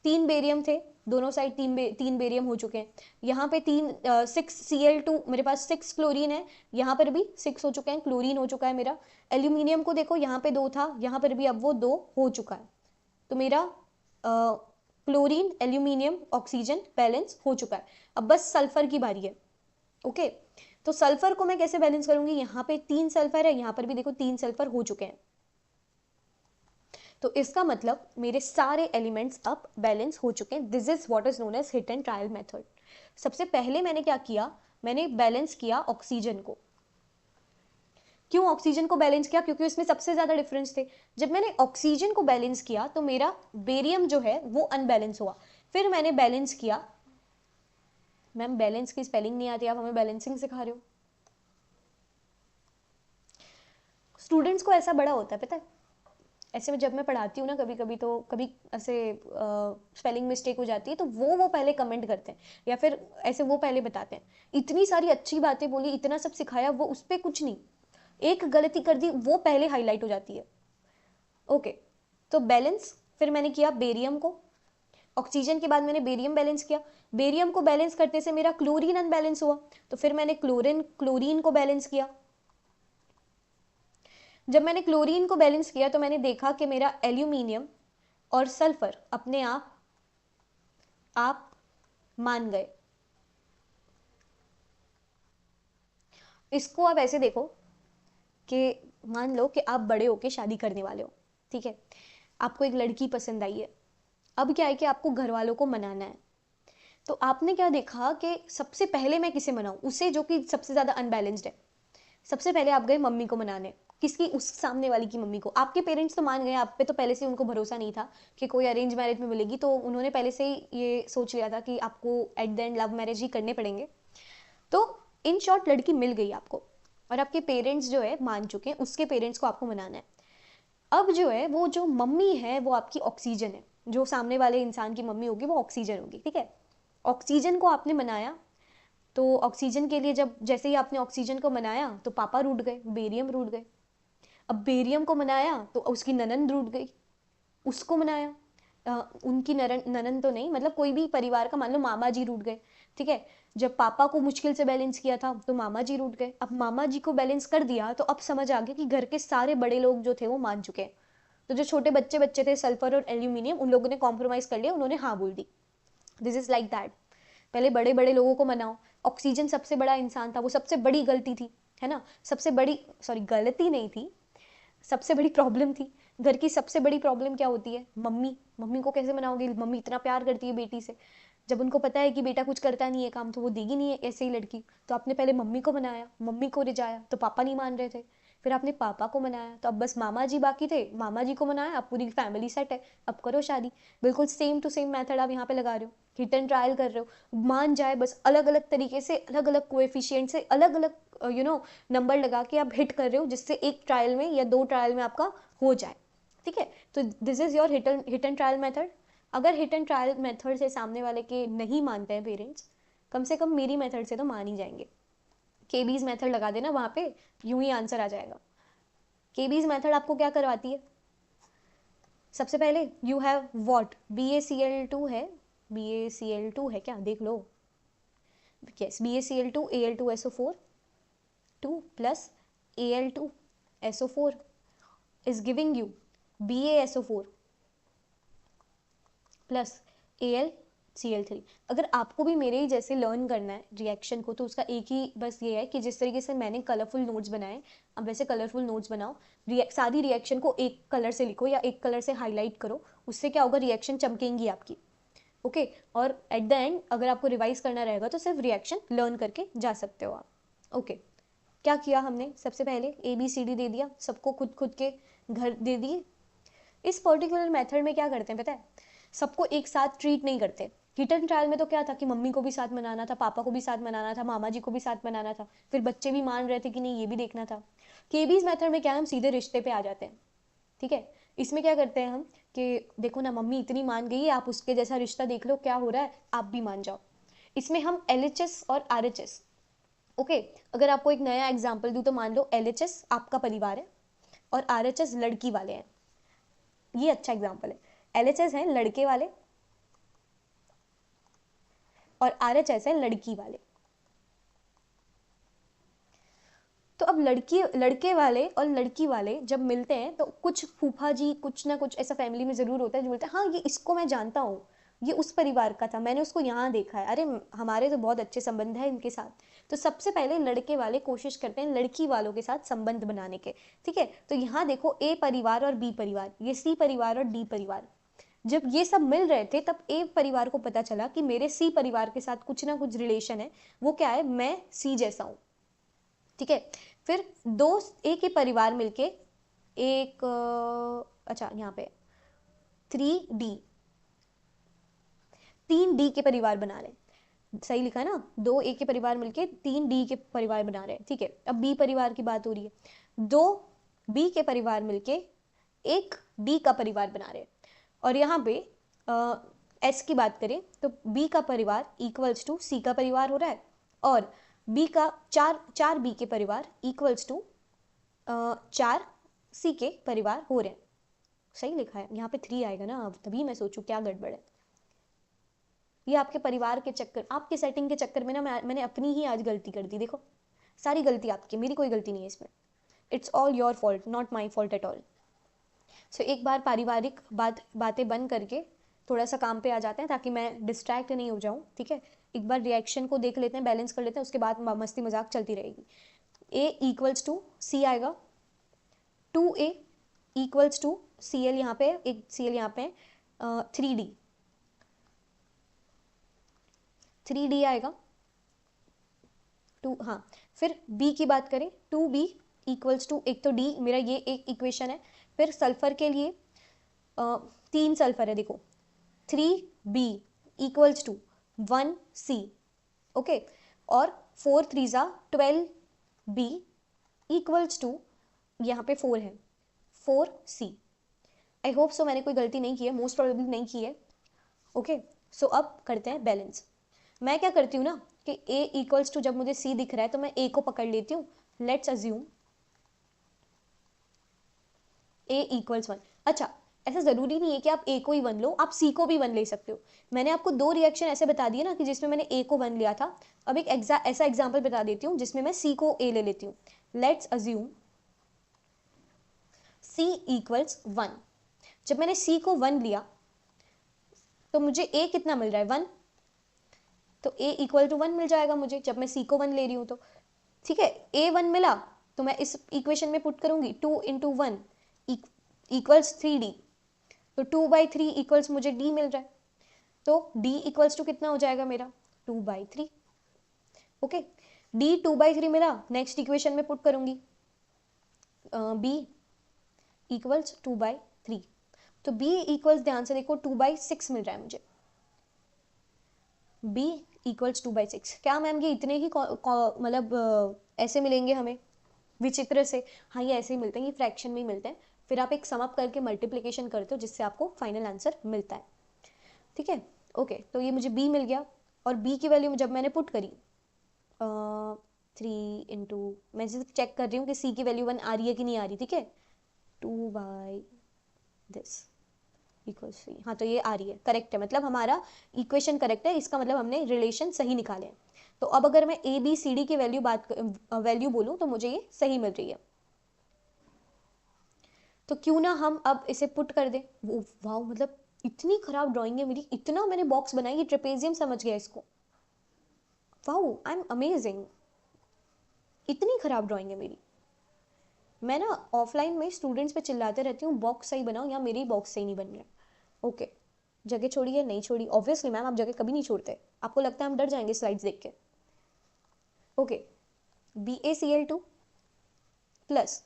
3 बेरियम थे, दोनों साइड 3 बेरियम हो चुके हैं। यहाँ पे 6 Cl2, मेरे पास 6 क्लोरीन है, यहाँ पर भी 6 हो चुके हैं, क्लोरीन हो चुका है मेरा। एल्यूमिनियम को देखो यहाँ पे 2 था, यहाँ पर भी अब वो 2 हो चुका है। तो मेरा क्लोरीन एल्यूमिनियम ऑक्सीजन बैलेंस हो चुका है। अब बस सल्फर की बारी है। ओके, तो सल्फर को मैं कैसे बैलेंस करूंगी, यहाँ पे 3 सल्फर है, यहाँ पर भी देखो 3 सल्फर हो चुके हैं। तो इसका मतलब मेरे सारे एलिमेंट्स अब बैलेंस हो चुके हैं। This is what is known as hit and trial method. सबसे पहले मैंने क्या किया, मैंने बैलेंस किया ऑक्सीजन को। क्यों ऑक्सीजन को बैलेंस किया, क्योंकि उसमें सबसे ज्यादा डिफरेंस थे। जब मैंने ऑक्सीजन को बैलेंस किया तो मेरा बेरियम जो है वो अनबैलेंस हुआ। फिर मैंने बैलेंस किया। मैम बैलेंस की स्पेलिंग नहीं आती, आप हमें बैलेंसिंग सिखा रहे हो। स्टूडेंट्स को ऐसा बड़ा होता है पता है, ऐसे में जब मैं पढ़ाती हूँ ना कभी कभी, तो कभी ऐसे स्पेलिंग मिस्टेक हो जाती है तो वो पहले कमेंट करते हैं, या फिर ऐसे वो पहले बताते हैं। इतनी सारी अच्छी बातें बोली, इतना सब सिखाया, वो उस पर कुछ नहीं, एक गलती कर दी वो पहले हाईलाइट हो जाती है। ओके, तो बैलेंस, फिर मैंने किया बेरियम को, ऑक्सीजन के बाद मैंने बेरियम बैलेंस किया। बेरियम को बैलेंस करने से मेरा क्लोरीन अनबैलेंस हुआ, तो फिर मैंने क्लोरीन को बैलेंस किया। जब मैंने क्लोरीन को बैलेंस किया तो मैंने देखा कि मेरा एल्यूमिनियम और सल्फर अपने आप मान गए। इसको आप ऐसे देखो कि मान लो कि आप बड़े होके शादी करने वाले हो, ठीक है, आपको एक लड़की पसंद आई है। अब क्या है कि आपको घर वालों को मनाना है, तो आपने क्या देखा कि सबसे पहले मैं किसे मनाऊं, उसे जो कि सबसे ज्यादा अनबैलेंस्ड है। सबसे पहले आप गए मम्मी को मनाने, किसकी, उस सामने वाली की मम्मी को। आपके पेरेंट्स तो मान गए, आप पे तो पहले से उनको भरोसा नहीं था कि कोई अरेंज मैरिज में मिलेगी, तो उन्होंने पहले से ही ये सोच लिया था कि आपको at the end love marriage ही करने पड़ेंगे। तो इन शॉर्ट लड़की मिल गई आपको, और आपके पेरेंट्स जो है मान चुके हैं, उसके पेरेंट्स को आपको मनाना है। अब जो है वो जो मम्मी है वो आपकी ऑक्सीजन है, जो सामने वाले इंसान की मम्मी होगी वो ऑक्सीजन होगी, ठीक है। ऑक्सीजन को आपने मनाया, तो ऑक्सीजन के लिए जब जैसे ही आपने ऑक्सीजन को मनाया तो पापा रूठ गए, बेरियम रूठ गए। अब बेरियम को मनाया तो उसकी ननन रूठ गई, उसको मनाया, उनकी ननन तो नहीं, मतलब कोई भी परिवार का, मान लो मामा जी रूठ गए, ठीक है। जब पापा को मुश्किल से बैलेंस किया था तो मामा जी रूठ गए। अब मामा जी को बैलेंस कर दिया तो अब समझ आ गया कि घर के सारे बड़े लोग जो थे वो मान चुके हैं, तो जो छोटे बच्चे बच्चे थे, सल्फर और एल्यूमिनियम, उन लोगों ने कॉम्प्रोमाइज कर लिया, उन्होंने हाँ बोल दी। This is like that. पहले बड़े बड़े लोगों को मनाओ। ऑक्सीजन सबसे बड़ा इंसान था, वो सबसे बड़ी गलती थी, है ना, सबसे बड़ी, सॉरी गलती नहीं थी, सबसे बड़ी प्रॉब्लम थी। घर की सबसे बड़ी प्रॉब्लम क्या होती है, मम्मी। मम्मी को कैसे मनाओगे, मम्मी इतना प्यार करती है बेटी से, जब उनको पता है कि बेटा कुछ करता नहीं है काम तो वो देगी नहीं है ऐसे ही लड़की। तो आपने पहले मम्मी को मनाया, मम्मी को रिझाया तो पापा नहीं मान रहे थे, फिर आपने पापा को मनाया, तो अब बस मामा जी बाकी थे, मामा जी को मनाया, अब पूरी फैमिली सेट है, अब करो शादी। बिल्कुल सेम टू सेम मेथड आप यहाँ पे लगा रहे हो, हिट एंड ट्रायल कर रहे हो, मान जाए बस, अलग अलग तरीके से, अलग अलग कोएफिशिएंट से, अलग अलग नंबर लगा के आप हिट कर रहे हो, जिससे एक ट्रायल में या दो ट्रायल में आपका हो जाए, ठीक है। तो this is your hit and trial method. अगर हिट एंड ट्रायल मेथड से सामने वाले के नहीं मानते हैं पेरेंट्स, कम से कम मेरी मेथड से तो मान ही जाएंगे। केबीज मेथड लगा देना वहां पे, यूं ही आंसर आ जाएगा। केबीज मेथड आपको क्या करवाती है, सबसे पहले यू हैव वॉट, BaCl2 है, BaCl2 है क्या, देख लो, yes BaCl2 Al2SO4 2 plus Al2SO4 is giving you BaSO4 plus AlCl3। अगर आपको भी मेरे ही जैसे लर्न करना है रिएक्शन को, तो उसका एक ही बस ये है कि जिस तरीके से मैंने कलरफुल नोट्स बनाए, अब वैसे कलरफुल नोट्स बनाओ, सारी रिएक्शन को एक कलर से लिखो या एक कलर से हाईलाइट करो, उससे क्या होगा, रिएक्शन चमकेंगी आपकी, ओके। और एट द एंड अगर आपको रिवाइज करना रहेगा तो सिर्फ रिएक्शन लर्न करके जा सकते हो आप, ओके। क्या किया हमने, सबसे पहले ABCD दे दिया सबको, खुद खुद के घर दे दिए। इस पर्टिकुलर मेथड में क्या करते हैं पता है, सबको एक साथ ट्रीट नहीं करते। हिट एंड ट्रायल में तो क्या था कि मम्मी को भी साथ मनाना था, पापा को भी साथ मनाना था, मामा जी को भी साथ मनाना था, फिर बच्चे भी मान रहे थे कि नहीं, ये भी देखना था। केबीज मेथड में क्या, हम सीधे रिश्ते पे आ जाते हैं, ठीक है। इसमें क्या करते हैं हम कि देखो ना मम्मी इतनी मान गई है, आप उसके जैसा रिश्ता देख लो क्या हो रहा है, आप भी मान जाओ। इसमें हम LHS और RHS, ओके। अगर आपको एक नया एग्जाम्पल दूं तो मान लो LHS आपका परिवार है और RHS लड़की वाले हैं, ये अच्छा एग्जाम्पल है। LHS है लड़के वाले और RHS है लड़की वाले। तो अब लड़के वाले और लड़की वाले जब मिलते हैं तो कुछ फूफा जी, कुछ ना कुछ ऐसा फैमिली में जरूर होता है जो बोलते हैं हाँ ये इसको मैं जानता हूँ, ये उस परिवार का था, मैंने उसको यहाँ देखा है, अरे हमारे तो बहुत अच्छे संबंध है इनके साथ। तो सबसे पहले लड़के वाले कोशिश करते हैं लड़की वालों के साथ संबंध बनाने के, ठीक है। तो यहाँ देखो A परिवार और B परिवार, ये C परिवार और D परिवार, जब ये सब मिल रहे थे तब A परिवार को पता चला कि मेरे C परिवार के साथ कुछ ना कुछ रिलेशन है, वो क्या है, मैं C जैसा हूँ, ठीक है। फिर दो एक ही परिवार मिलके एक अच्छा यहाँ पे 3D 3 डी के परिवार बना रहे हैं। सही लिखा है ना, 2 ए के परिवार मिलके 3 डी के परिवार बना रहे हैं। ठीक है, अब बी परिवार की बात हो रही है, 2 बी के परिवार मिलके 1 डी का परिवार बना रहे हैं। और यहाँ पे एस की बात करें तो बी का परिवार इक्वल्स टू सी का परिवार हो रहा है, और बी का 4 बी के परिवार इक्वल्स टू 4 सी के परिवार हो रहे हैं। सही लिखा है, यहाँ पे 3 आएगा ना, अब तभी मैं सोचूं क्या गड़बड़ है। ये आपके परिवार के चक्कर, आपके सेटिंग के चक्कर में ना मैंने अपनी ही आज गलती कर दी। देखो, सारी गलती आपकी, मेरी कोई गलती नहीं है इसमें। It's all your fault, not my fault at all. सो एक बार पारिवारिक बातें बंद करके थोड़ा सा काम पे आ जाते हैं ताकि मैं डिस्ट्रैक्ट नहीं हो जाऊं। ठीक है, एक बार रिएक्शन को देख लेते हैं, बैलेंस कर लेते हैं, उसके बाद मस्ती मजाक चलती रहेगी। ए इक्वल्स टू सी आएगा, 2a equals to C L, यहाँ पे एक सी एल यहाँ पे 3d आएगा 2। हाँ, फिर b की बात करें, 2b इक्वल्स टू, एक तो d मेरा ये एक इक्वेशन है, फिर सल्फर के लिए 3 सल्फर है, देखो 3b equals to 1c। Okay, और 4 3 12b इक्वल्स टू, यहाँ पे 4 है, 4c। आई होप सो मैंने कोई गलती नहीं की है, मोस्ट प्रोबेबली नहीं की है। ओके, सो अब करते हैं बैलेंस। मैं क्या करती हूँ ना कि a इक्वल्स टू, जब मुझे c दिख रहा है तो मैं a को पकड़ लेती हूँ। Let's assume a equals 1। अच्छा, ऐसा जरूरी नहीं है कि आप a को ही 1 लो, आप c को भी 1 ले सकते हो। मैंने आपको 2 रिएक्शन ऐसे बता दिए ना कि जिसमें मैंने a को 1 लिया था। अब एक ऐसा एग्जाम्पल बता देती हूँ जिसमें मैं c को a ले लेती हूँ। Let's assume c equals 1। जब मैंने c को 1 लिया तो मुझे a कितना मिल रहा है, 1, तो a इक्वल टू 1 मिल जाएगा मुझे जब मैं c को 1 ले रही हूँ तो। ठीक है, a 1 मिला तो मैं इस इक्वेशन में पुट करूंगी, 2 इंटू 1 इक्वल्स 3d, तो 2/3 इक्वल्स मुझे d मिल रहा है, तो d इक्वल्स टू कितना हो जाएगा मेरा, 2/3। ओके, d 2/3 मिला, नेक्स्ट इक्वेशन में पुट करूंगी b इक्वल्स 2/3, तो b इक्वल्स, ध्यान से देखो, 2/6 मिल रहा है मुझे। b equals 2/6। क्या मैम ये इतने ही मतलब ऐसे मिलेंगे हमें विचित्र से? हाँ, ये ऐसे ही मिलते हैं, ये फ्रैक्शन में ही मिलते हैं। फिर आप एक सम अप करके मल्टीप्लिकेशन करते हो जिससे आपको फाइनल आंसर मिलता है। ठीक है, ओके, तो ये मुझे b मिल गया, और b की वैल्यू जब मैंने पुट करी 3 इंटू, मैं चेक कर रही हूँ कि c की वैल्यू 1 आ रही है कि नहीं आ रही। ठीक है, 2/this इक्वल 3, हाँ तो ये आ रही है, करेक्ट है, मतलब हमारा इक्वेशन करेक्ट है, इसका मतलब हमने रिलेशन सही निकाले हैं। तो अब अगर मैं ए बी सी डी की वैल्यू बोलूं तो मुझे ये सही मिल रही है। तो क्यों ना हम अब इसे पुट कर दें। वाह, मतलब इतनी खराब ड्राइंग है मेरी, इतना मैंने बॉक्स बनाई, ये ट्रेपेजियम समझ गया इसको। वाह, आई एम अमेजिंग, इतनी खराब ड्राइंग है मेरी। मैं ना ऑफलाइन में स्टूडेंट्स पे चिल्लाते रहती हूँ बॉक्स सही बनाओ, या मेरी बॉक्स सही नहीं बन रहा। ओके, जगह छोड़ी है, नहीं छोड़ी, ऑब्वियसली मैम आप जगह कभी नहीं छोड़ते, आपको लगता है हम डर जाएंगे स्लाइड्स देख के। Okay, BaCl2 plus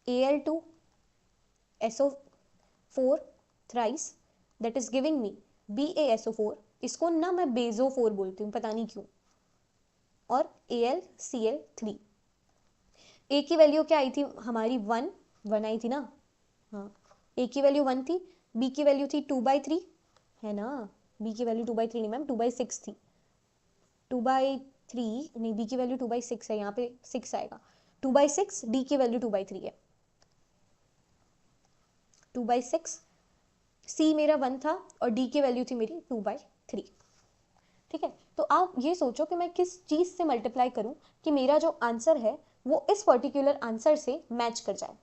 Al2SO4 thrice, that is giving me BaSO4। इसको ना मैं बेजो4 बोलती हूँ, पता नहीं क्यों, और AlCl3। ए की वैल्यू क्या आई थी हमारी, 1 आई थी ना। हाँ, ए की वैल्यू 1 थी, बी की वैल्यू थी 2/3, है ना। बी की वैल्यू 2/3 नहीं मैम, 2/6 थी। 2/3 नहीं, बी की वैल्यू 2/6 है, यहाँ पे 6 आएगा। 2/6, डी की वैल्यू 2/3 है, 2/6। सी मेरा 1 था और डी की वैल्यू थी मेरी 2/3। ठीक है, तो आप ये सोचो कि मैं किस चीज से मल्टीप्लाई करूं कि मेरा जो आंसर है वो इस पर्टिकुलर आंसर से मैच कर जाए।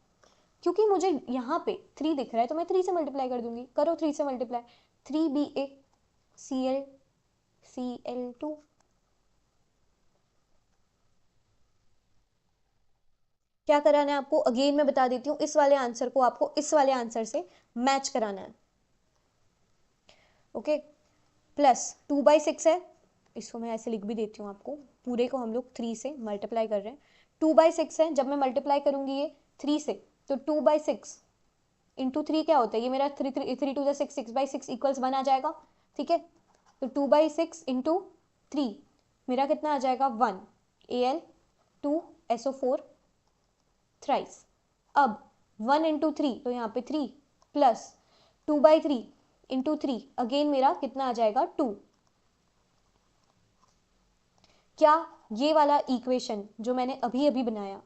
क्योंकि मुझे यहाँ पे 3 दिख रहा है तो मैं 3 से मल्टीप्लाई कर दूंगी। करो 3 से मल्टीप्लाई, 3BaCl2। क्या कराना है आपको, अगेन मैं बता देती हूँ, इस वाले आंसर को आपको इस वाले आंसर से मैच कराना है। ओके, प्लस 2/6 है, इसको मैं ऐसे लिख भी देती हूँ आपको, पूरे को हम लोग 3 से मल्टीप्लाई कर रहे हैं। 2/6 है, जब मैं मल्टीप्लाई करूंगी ये 3 से, तो 2/6 इंटू 3 क्या होता है, ये मेरा 3 2 6, 6/6 इक्वल्स 1 आ जाएगा। ठीक है, तो 2/6 इंटू 3 मेरा कितना आ जाएगा 1 Al2SO4 थ्राइस। अब 1 इंटू 3 तो यहाँ पे 3 प्लस 2/3 इंटू 3 अगेन मेरा कितना आ जाएगा 2। क्या ये वाला इक्वेशन जो मैंने अभी अभी बनाया,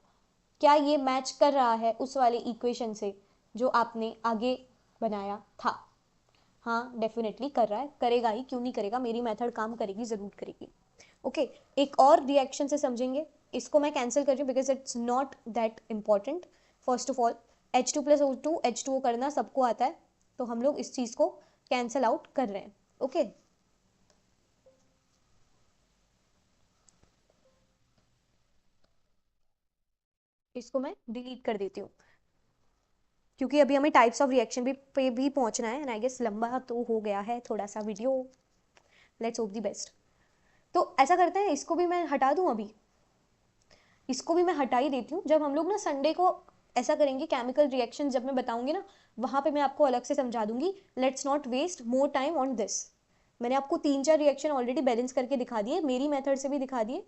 क्या ये मैच कर रहा है उस वाले इक्वेशन से जो आपने आगे बनाया था? हाँ डेफिनेटली कर रहा है, करेगा ही, क्यों नहीं करेगा, मेरी मेथड काम करेगी, ज़रूर करेगी। ओके एक और रिएक्शन से समझेंगे, इसको मैं कैंसिल कर रही हूँ because it's not that important. First of all H2+O2 H2O करना सबको आता है, तो हम लोग इस चीज़ को कैंसिल आउट कर रहे हैं। ओके इसको मैं डिलीट कर देती हूँ क्योंकि अभी हमें टाइप्स ऑफ रिएक्शन पे भी पहुंचना है एंड आई गेस लंबा तो हो गया है थोड़ा सा video. Let's hope the best. तो ऐसा करते हैं, इसको भी मैं हटा दूं, अभी इसको भी मैं हटा ही देती हूँ। जब हम लोग ना संडे को ऐसा करेंगे केमिकल रिएक्शन, जब मैं बताऊंगी ना वहाँ पे मैं आपको अलग से समझा दूंगी। Let's not waste more time on this. मैंने आपको 3-4 रिएक्शन ऑलरेडी बैलेंस करके दिखा दिए, मेरी मेथड से भी दिखा दिए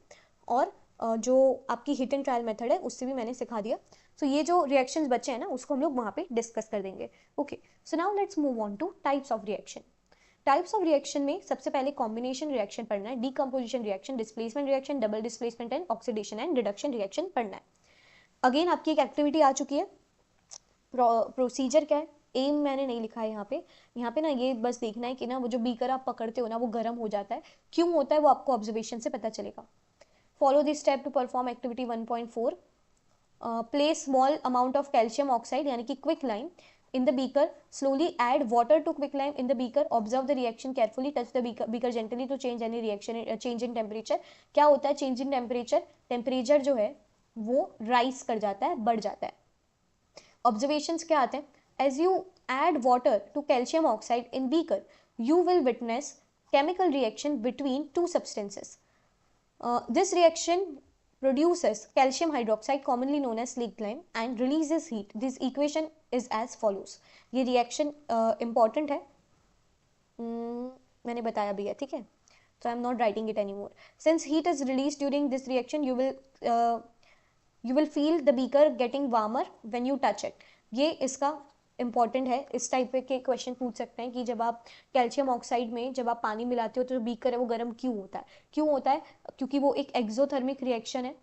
और जो आपकी हिट एंड ट्रायल मेथड है उससे भी मैंने सिखा दिया। सो ये जो रिएक्शंस बचे हैं ना उसको हम लोग वहाँ पे डिस्कस कर देंगे। Okay so now let's move on two types of reaction. Types of reaction में सबसे पहले कॉम्बिनेशन रिएक्शन पढ़ना है, decomposition reaction, displacement reaction, double displacement and oxidation and reduction reaction पढ़ना है। अगेन आपकी एक एक्टिविटी आ चुकी है। प्रोसीजर क्या है, एम मैंने नहीं लिखा है यहाँ पे ना ये बस देखना है कि ना वो जो बीकर आप पकड़ते हो ना वो गर्म हो जाता है, क्यों होता है वो आपको ऑब्जर्वेशन से पता चलेगा। Follow this step to perform activity 1.4। Place small amount of calcium oxide यानी कि quick lime in the beaker, slowly add water to quicklime in the beaker, observe the reaction carefully, touch the beaker gently to change any reaction, change in temperature। क्या होता है change in temperature? Temperature जो है वो rise कर जाता है, बढ़ जाता है। ऑब्जर्वेशंस क्या आते हैं, as you add water to calcium oxide in beaker you will witness chemical reaction between two substances. This reaction produces calcium hydroxide commonly known as slaked lime and releases heat. This equation is as follows। ये reaction important है, मैंने बताया भी है, ठीक है, so I am not writing it anymore। Since heat is released during this reaction you will feel the beaker getting warmer when you touch it। ये इसका इंपॉर्टेंट है, इस टाइप के क्वेश्चन पूछ सकते हैं कि जब आप कैल्शियम ऑक्साइड में जब आप पानी मिलाते हो तो जो बीकर है वो गर्म क्यों होता है? क्यों होता है? क्योंकि वो एक एक्सोथर्मिक रिएक्शन है।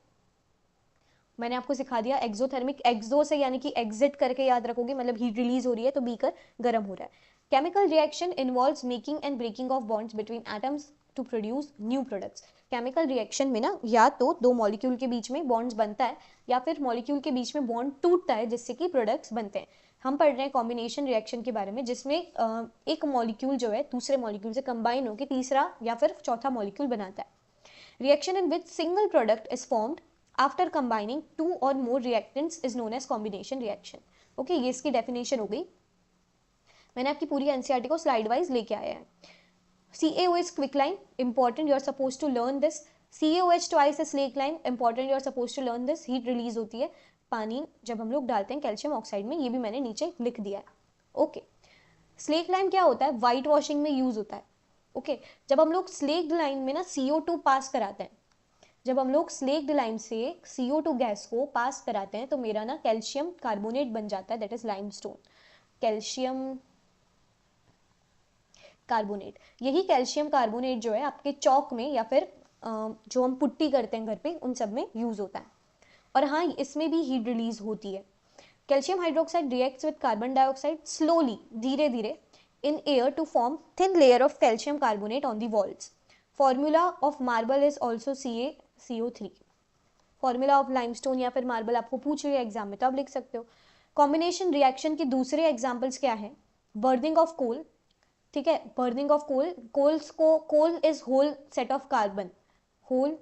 मैंने आपको सिखा दिया एक्सोथर्मिक, एक्सो से यानी कि एग्जिट करके याद रखोगे, मतलब हीट रिलीज हो रही है तो बीकर गर्म हो रहा है। Chemical reaction involves making and breaking of bonds between atoms to produce new products. Chemical reaction में ना या तो दो मॉलिक्यूल के बीच में बॉन्ड्स बनता है या फिर मॉलिक्यूल के बीच में बॉन्ड टूटता है जिससे कि प्रोडक्ट्स बनते हैं। हम पढ़ रहे हैं कॉम्बिनेशन रिएक्शन के बारे में जिसमें एक मॉलिक्यूल जो है दूसरे मॉलिक्यूल से कंबाइन होकर तीसरा या फिर चौथा मॉलिक्यूल बनाता है। Reaction in which single product is formed after combining to और more reactants is known as combination reaction. Okay ये इसकी डेफिनेशन हो गई। मैंने आपकी पूरी एनसीईआरटी को स्लाइड वाइज लेके आया है। CaO is quicklime, important, you are supposed to learn this। CaOH twice is slaked-lime, important, you are supposed to learn this। Heat release होती है पानी जब हम लोग डालते हैं कैल्शियम ऑक्साइड में, ये भी मैंने नीचे लिख दिया है। ओके स्लेक्ड लाइम क्या होता है? वाइट वॉशिंग में यूज होता है। ओके जब हम लोग स्लेक्ड लाइम में ना CO2 पास कराते हैं, जब हम लोग स्लेक्ड लाइम से CO2 गैस को पास कराते हैं तो मेरा ना कैल्शियम कार्बोनेट बन जाता है, that is limestone, calcium carbonate. यही कैल्शियम कार्बोनेट जो है आपके चौक में या फिर जो हम पुट्टी करते हैं घर पे उन सब में यूज होता है। और हाँ इसमें भी हीट रिलीज होती है। Calcium hydroxide reacts with carbon dioxide slowly, धीरे धीरे, in air to form thin layer of calcium carbonate on the walls. Formula of marble is also CaCO3। Formula of limestone या फिर मार्बल आपको पूछ लिया exam में तो आप लिख सकते हो। कॉम्बिनेशन रिएक्शन के दूसरे एग्जाम्पल्स क्या है? बर्निंग ऑफ कोल, ठीक है, burning of coal, coal is whole set of carbon, whole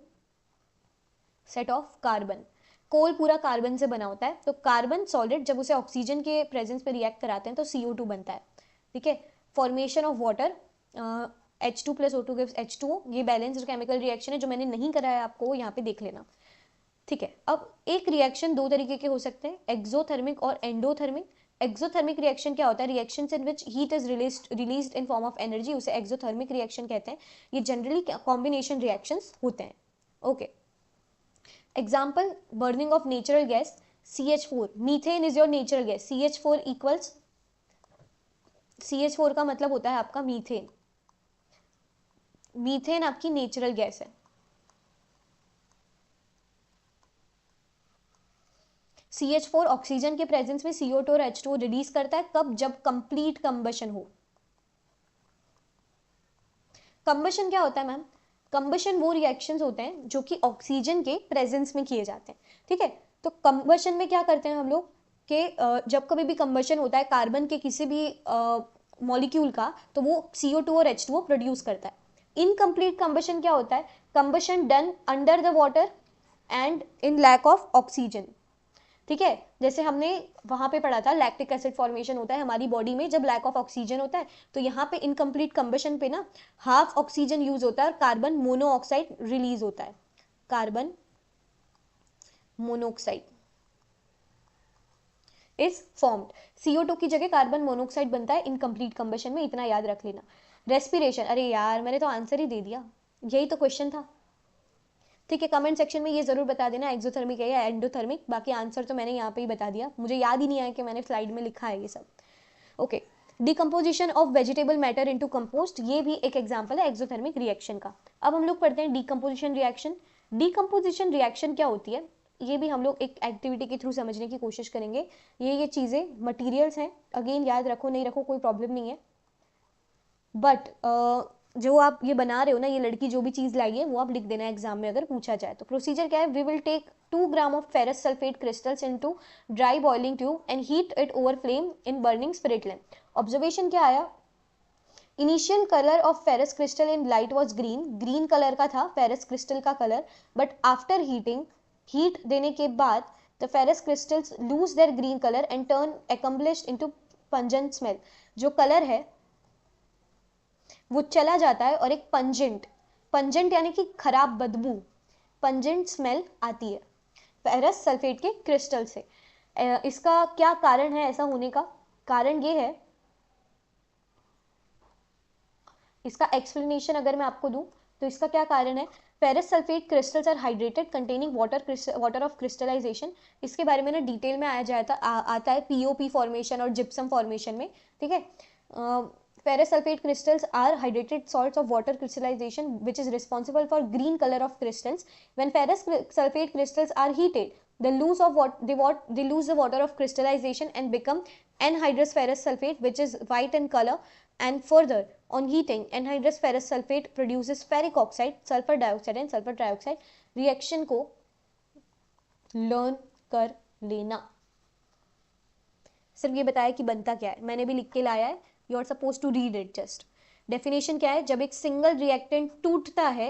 set of carbon, कोल पूरा कार्बन से बना होता है। तो कार्बन सॉलिड जब उसे ऑक्सीजन के प्रेजेंस पे रिएक्ट कराते हैं तो CO2 बनता है, ठीक है। Formation of water, H2+O2 gives H2O, ये बैलेंस्ड केमिकल रिएक्शन है, जो मैंने नहीं कराया आपको यहाँ पे देख लेना, ठीक है। अब एक रिएक्शन दो तरीके के हो सकते हैं, एक्सोथर्मिक और एंडोथर्मिक। एक्सोथर्मिक रिएक्शन क्या होता है? Reactions in which heat is released in form of energy, उसे एक्सोथर्मिक रिएक्शन कहते हैं। ये जनरली कॉम्बिनेशन रिएक्शंस होते हैं। Okay, example, burning of natural gas CH4, methane is your natural gas, CH4 equals, CH4 का मतलब होता है आपका मीथेन, मीथेन आपकी नेचुरल गैस है। CH4 ऑक्सीजन के प्रेजेंस में CO2 और H2 रिलीज करता है, कब? जब कंप्लीट कंबशन हो। कंबशन क्या होता है मैम? कंबशन वो रिएक्शंस होते हैं जो कि ऑक्सीजन के प्रेजेंस में किए जाते हैं, ठीक है। तो कंबशन में क्या करते हैं हम लोग कि जब कभी भी कंबशन होता है कार्बन के किसी भी मॉलिक्यूल का, तो वो CO2 और H2O प्रोड्यूस करता है। इनकम्प्लीट कंबशन क्या होता है? Combustion done under the water and in lack of oxygen, ठीक है। जैसे हमने वहां पे पढ़ा था लैक्टिक एसिड फॉर्मेशन होता है हमारी बॉडी में जब लैक ऑफ ऑक्सीजन होता है, तो यहाँ पे इनकम्प्लीट कंबशन पे ना हाफ ऑक्सीजन यूज होता है और कार्बन मोनोऑक्साइड रिलीज होता है, carbon monoxide is formed. CO2 की जगह कार्बन मोनोऑक्साइड बनता है इनकम्प्लीट कंबशन में, इतना याद रख लेना। रेस्पिरेशन, अरे यार मैंने तो आंसर ही दे दिया, यही तो क्वेश्चन था, ठीक है। कमेंट सेक्शन में ये जरूर बता देना एक्सोथर्मिक है या एंडोथर्मिक, बाकी आंसर तो मैंने यहाँ पे ही बता दिया, मुझे याद ही नहीं आया कि मैंने स्लाइड में लिखा है ये सब। Okay, decomposition of vegetable matter into compost, ये भी एक एग्जांपल है एक्सोथर्मिक रिएक्शन का। अब हम लोग पढ़ते हैं डिकम्पोजिशन रिएक्शन। डिकम्पोजिशन रिएक्शन क्या होती है, ये भी हम लोग एक एक्टिविटी के थ्रू समझने की कोशिश करेंगे। ये चीज़ें मटीरियल्स हैं, अगेन याद रखो नहीं रखो कोई प्रॉब्लम नहीं है, बट जो आप ये बना रहे हो ना, ये लड़की जो भी चीज़ लाई है वो आप लिख देना एग्जाम में अगर पूछा जाए तो। प्रोसीजर क्या है? We will take 2 gram of ferrous sulphate crystals into dry boiling tube and heat it over flame in burning spirit lamp. Observation क्या आया? Initial colour of ferrous crystal in light was green, green colour का था ferrous crystal का colour, but after heating, heat देने के बाद the ferrous crystals lose their green colour and turn एक्म्प्लिश्ड into pungent smell. जो colour है वो चला जाता है और एक पंजेंट, पंजेंट यानी कि खराब बदबू, पंजेंट स्मेल आती है फेरस सल्फेट के क्रिस्टल से। इसका क्या कारण है ऐसा होने का? कारण ये है, इसका एक्सप्लेनेशन अगर मैं आपको दूं तो इसका क्या कारण है? Ferrous sulphate crystals are hydrated containing water of crystallization. इसके बारे में ना डिटेल में आया जाता आता है POP फॉर्मेशन और जिप्सम फॉर्मेशन में, ठीक है। Ferrous sulfate crystals are hydrated salts of water crystallization which is responsible for green color of crystals. When ferrous sulfate crystals are heated, they lose the water of crystallization and become anhydrous ferrous sulfate which is white in color. And further, on heating, anhydrous ferrous sulfate produces ferric oxide, sulfur dioxide and sulfur trioxide. Reaction को learn कर लेना। सिर्फ ये बताया कि बनता क्या है, मैंने भी लिख के लाया है, you are suppose to read it just. Definition क्या है? जब एक सिंगल रिएक्टेंट टूटता है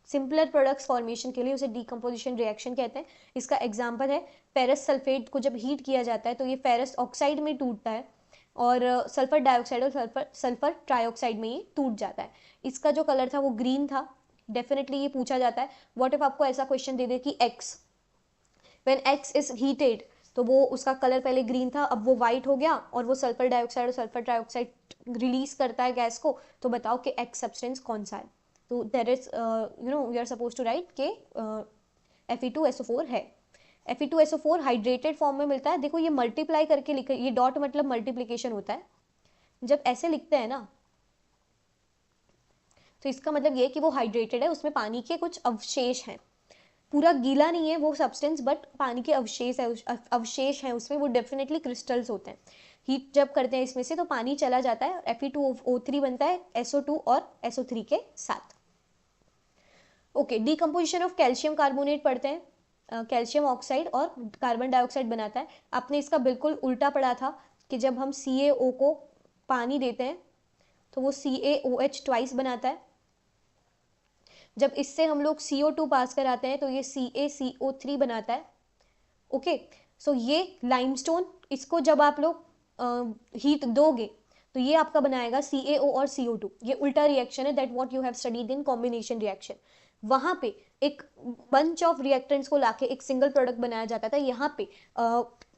सिंपलर प्रोडक्ट्स फॉर्मेशन के लिए, उसे डिकम्पोजिशन रिएक्शन कहते हैं। इसका एग्जांपल है फेरस सल्फेट को जब हीट किया जाता है तो ये फेरस ऑक्साइड में टूटता है और सल्फर डाइऑक्साइड और सल्फर ट्राइऑक्साइड में ये टूट जाता है। इसका जो कलर था वो ग्रीन था, डेफिनेटली ये पूछा जाता है। व्हाट इफ आपको ऐसा क्वेश्चन दे दे कि x, when x is heated, तो वो उसका कलर पहले ग्रीन था अब वो वाइट हो गया और वो सल्फर डाइऑक्साइड और सल्फर ट्राइऑक्साइड रिलीज करता है गैस को, तो बताओ कि एक्स सब्सटेंस कौन सा है? तो that is you are suppose to write के Fe2SO4 है। Fe2SO4 हाइड्रेटेड फॉर्म में मिलता है। देखो ये मल्टीप्लाई करके लिखे, ये डॉट मतलब मल्टीप्लीकेशन होता है। जब ऐसे लिखते हैं ना तो इसका मतलब ये कि वो हाइड्रेटेड है, उसमें पानी के कुछ अवशेष हैं, पूरा गीला नहीं है वो सब्सटेंस, बट पानी के अवशेष हैं उसमें, वो डेफिनेटली क्रिस्टल्स होते हैं। हीट जब करते हैं इसमें से तो पानी चला जाता है और Fe2O3 बनता है SO2 और SO3 के साथ। Okay, decomposition of calcium carbonate पढ़ते हैं। कैल्शियम ऑक्साइड और कार्बन डाइऑक्साइड बनाता है। आपने इसका बिल्कुल उल्टा पढ़ा था कि जब हम CaO को पानी देते हैं तो वो CaOH ट्वाइस बनाता है। जब इससे हम लोग CO2 पास कराते हैं तो ये CaCO3 बनाता है। ओके, सो ये लाइमस्टोन, इसको जब आप लोग हीट दोगे तो ये आपका बनाएगा CaO और CO2। ये उल्टा रिएक्शन है, that what you have studied in combination reaction. वहां पे एक बंच ऑफ रिएक्टेंट्स को लाके एक सिंगल प्रोडक्ट बनाया जाता था, यहाँ पे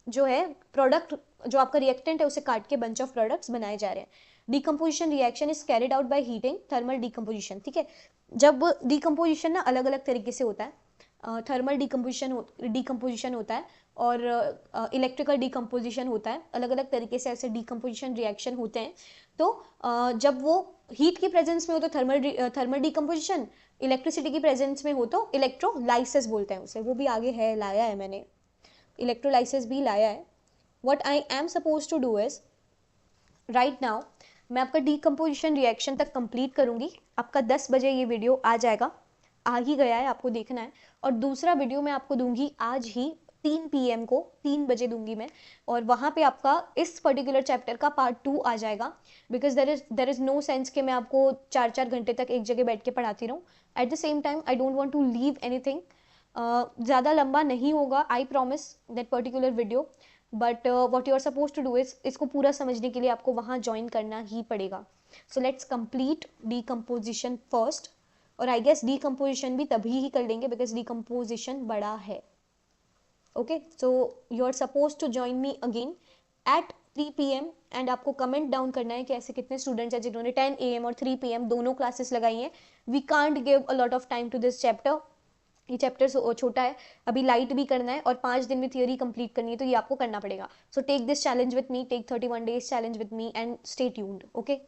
जो है प्रोडक्ट, जो आपका रिएक्टेंट है उसे काट के बंच ऑफ प्रोडक्ट्स बनाए जा रहे हैं। Decomposition reaction is carried out by heating, thermal decomposition, ठीक है। जब डिकम्पोजिशन ना अलग अलग तरीके से होता है, थर्मल डिकम्पोजिशन होता है और इलेक्ट्रिकल डिकम्पोजिशन होता है, अलग अलग तरीके से ऐसे डिकम्पोजिशन रिएक्शन होते हैं। तो जब वो हीट की प्रेजेंस में हो तो थर्मल डिकम्पोजिशन, इलेक्ट्रिसिटी की प्रेजेंस में हो तो इलेक्ट्रोलाइसिस बोलते हैं उसे, वो भी आगे है, लाया है मैंने, इलेक्ट्रोलाइसिस भी लाया है। What I am suppose to do is right now, मैं आपका डिकम्पोजिशन रिएक्शन तक कंप्लीट करूंगी, आपका 10 बजे ये वीडियो आ जाएगा, आ ही गया है, आपको देखना है। और दूसरा वीडियो मैं आपको दूंगी आज ही 3 PM को, 3 बजे दूंगी मैं, और वहाँ पे आपका इस पर्टिकुलर चैप्टर का पार्ट 2 आ जाएगा। Because there is no sense कि मैं आपको 4-4 घंटे तक एक जगह बैठ के पढ़ाती रहूँ। At the same time I don't want to leave anything, ज़्यादा लंबा नहीं होगा, I promise that particular video. But what you are suppose to do is, इसको पूरा समझने के लिए आपको वहाँ ज्वाइन करना ही पड़ेगा। So let's complete decomposition first, और आई गेस डिकम्पोजिशन भी तभी ही कर लेंगे बिकॉज डिकम्पोजिशन बड़ा है। Okay, so you are suppose to join me again at 3 PM, and आपको कमेंट डाउन करना है कि ऐसे कितने स्टूडेंट्स हैं जिन्होंने 10 AM और 3 PM दोनों क्लासेस लगाई हैं। We can't give a lot of time to this chapter, ये चैप्टर छोटा है, अभी लाइट भी करना है और 5 दिन में थियोरी कंप्लीट करनी है, तो ये आपको करना पड़ेगा। So take this challenge with me, take 31 days challenge with me and stay tuned, okay.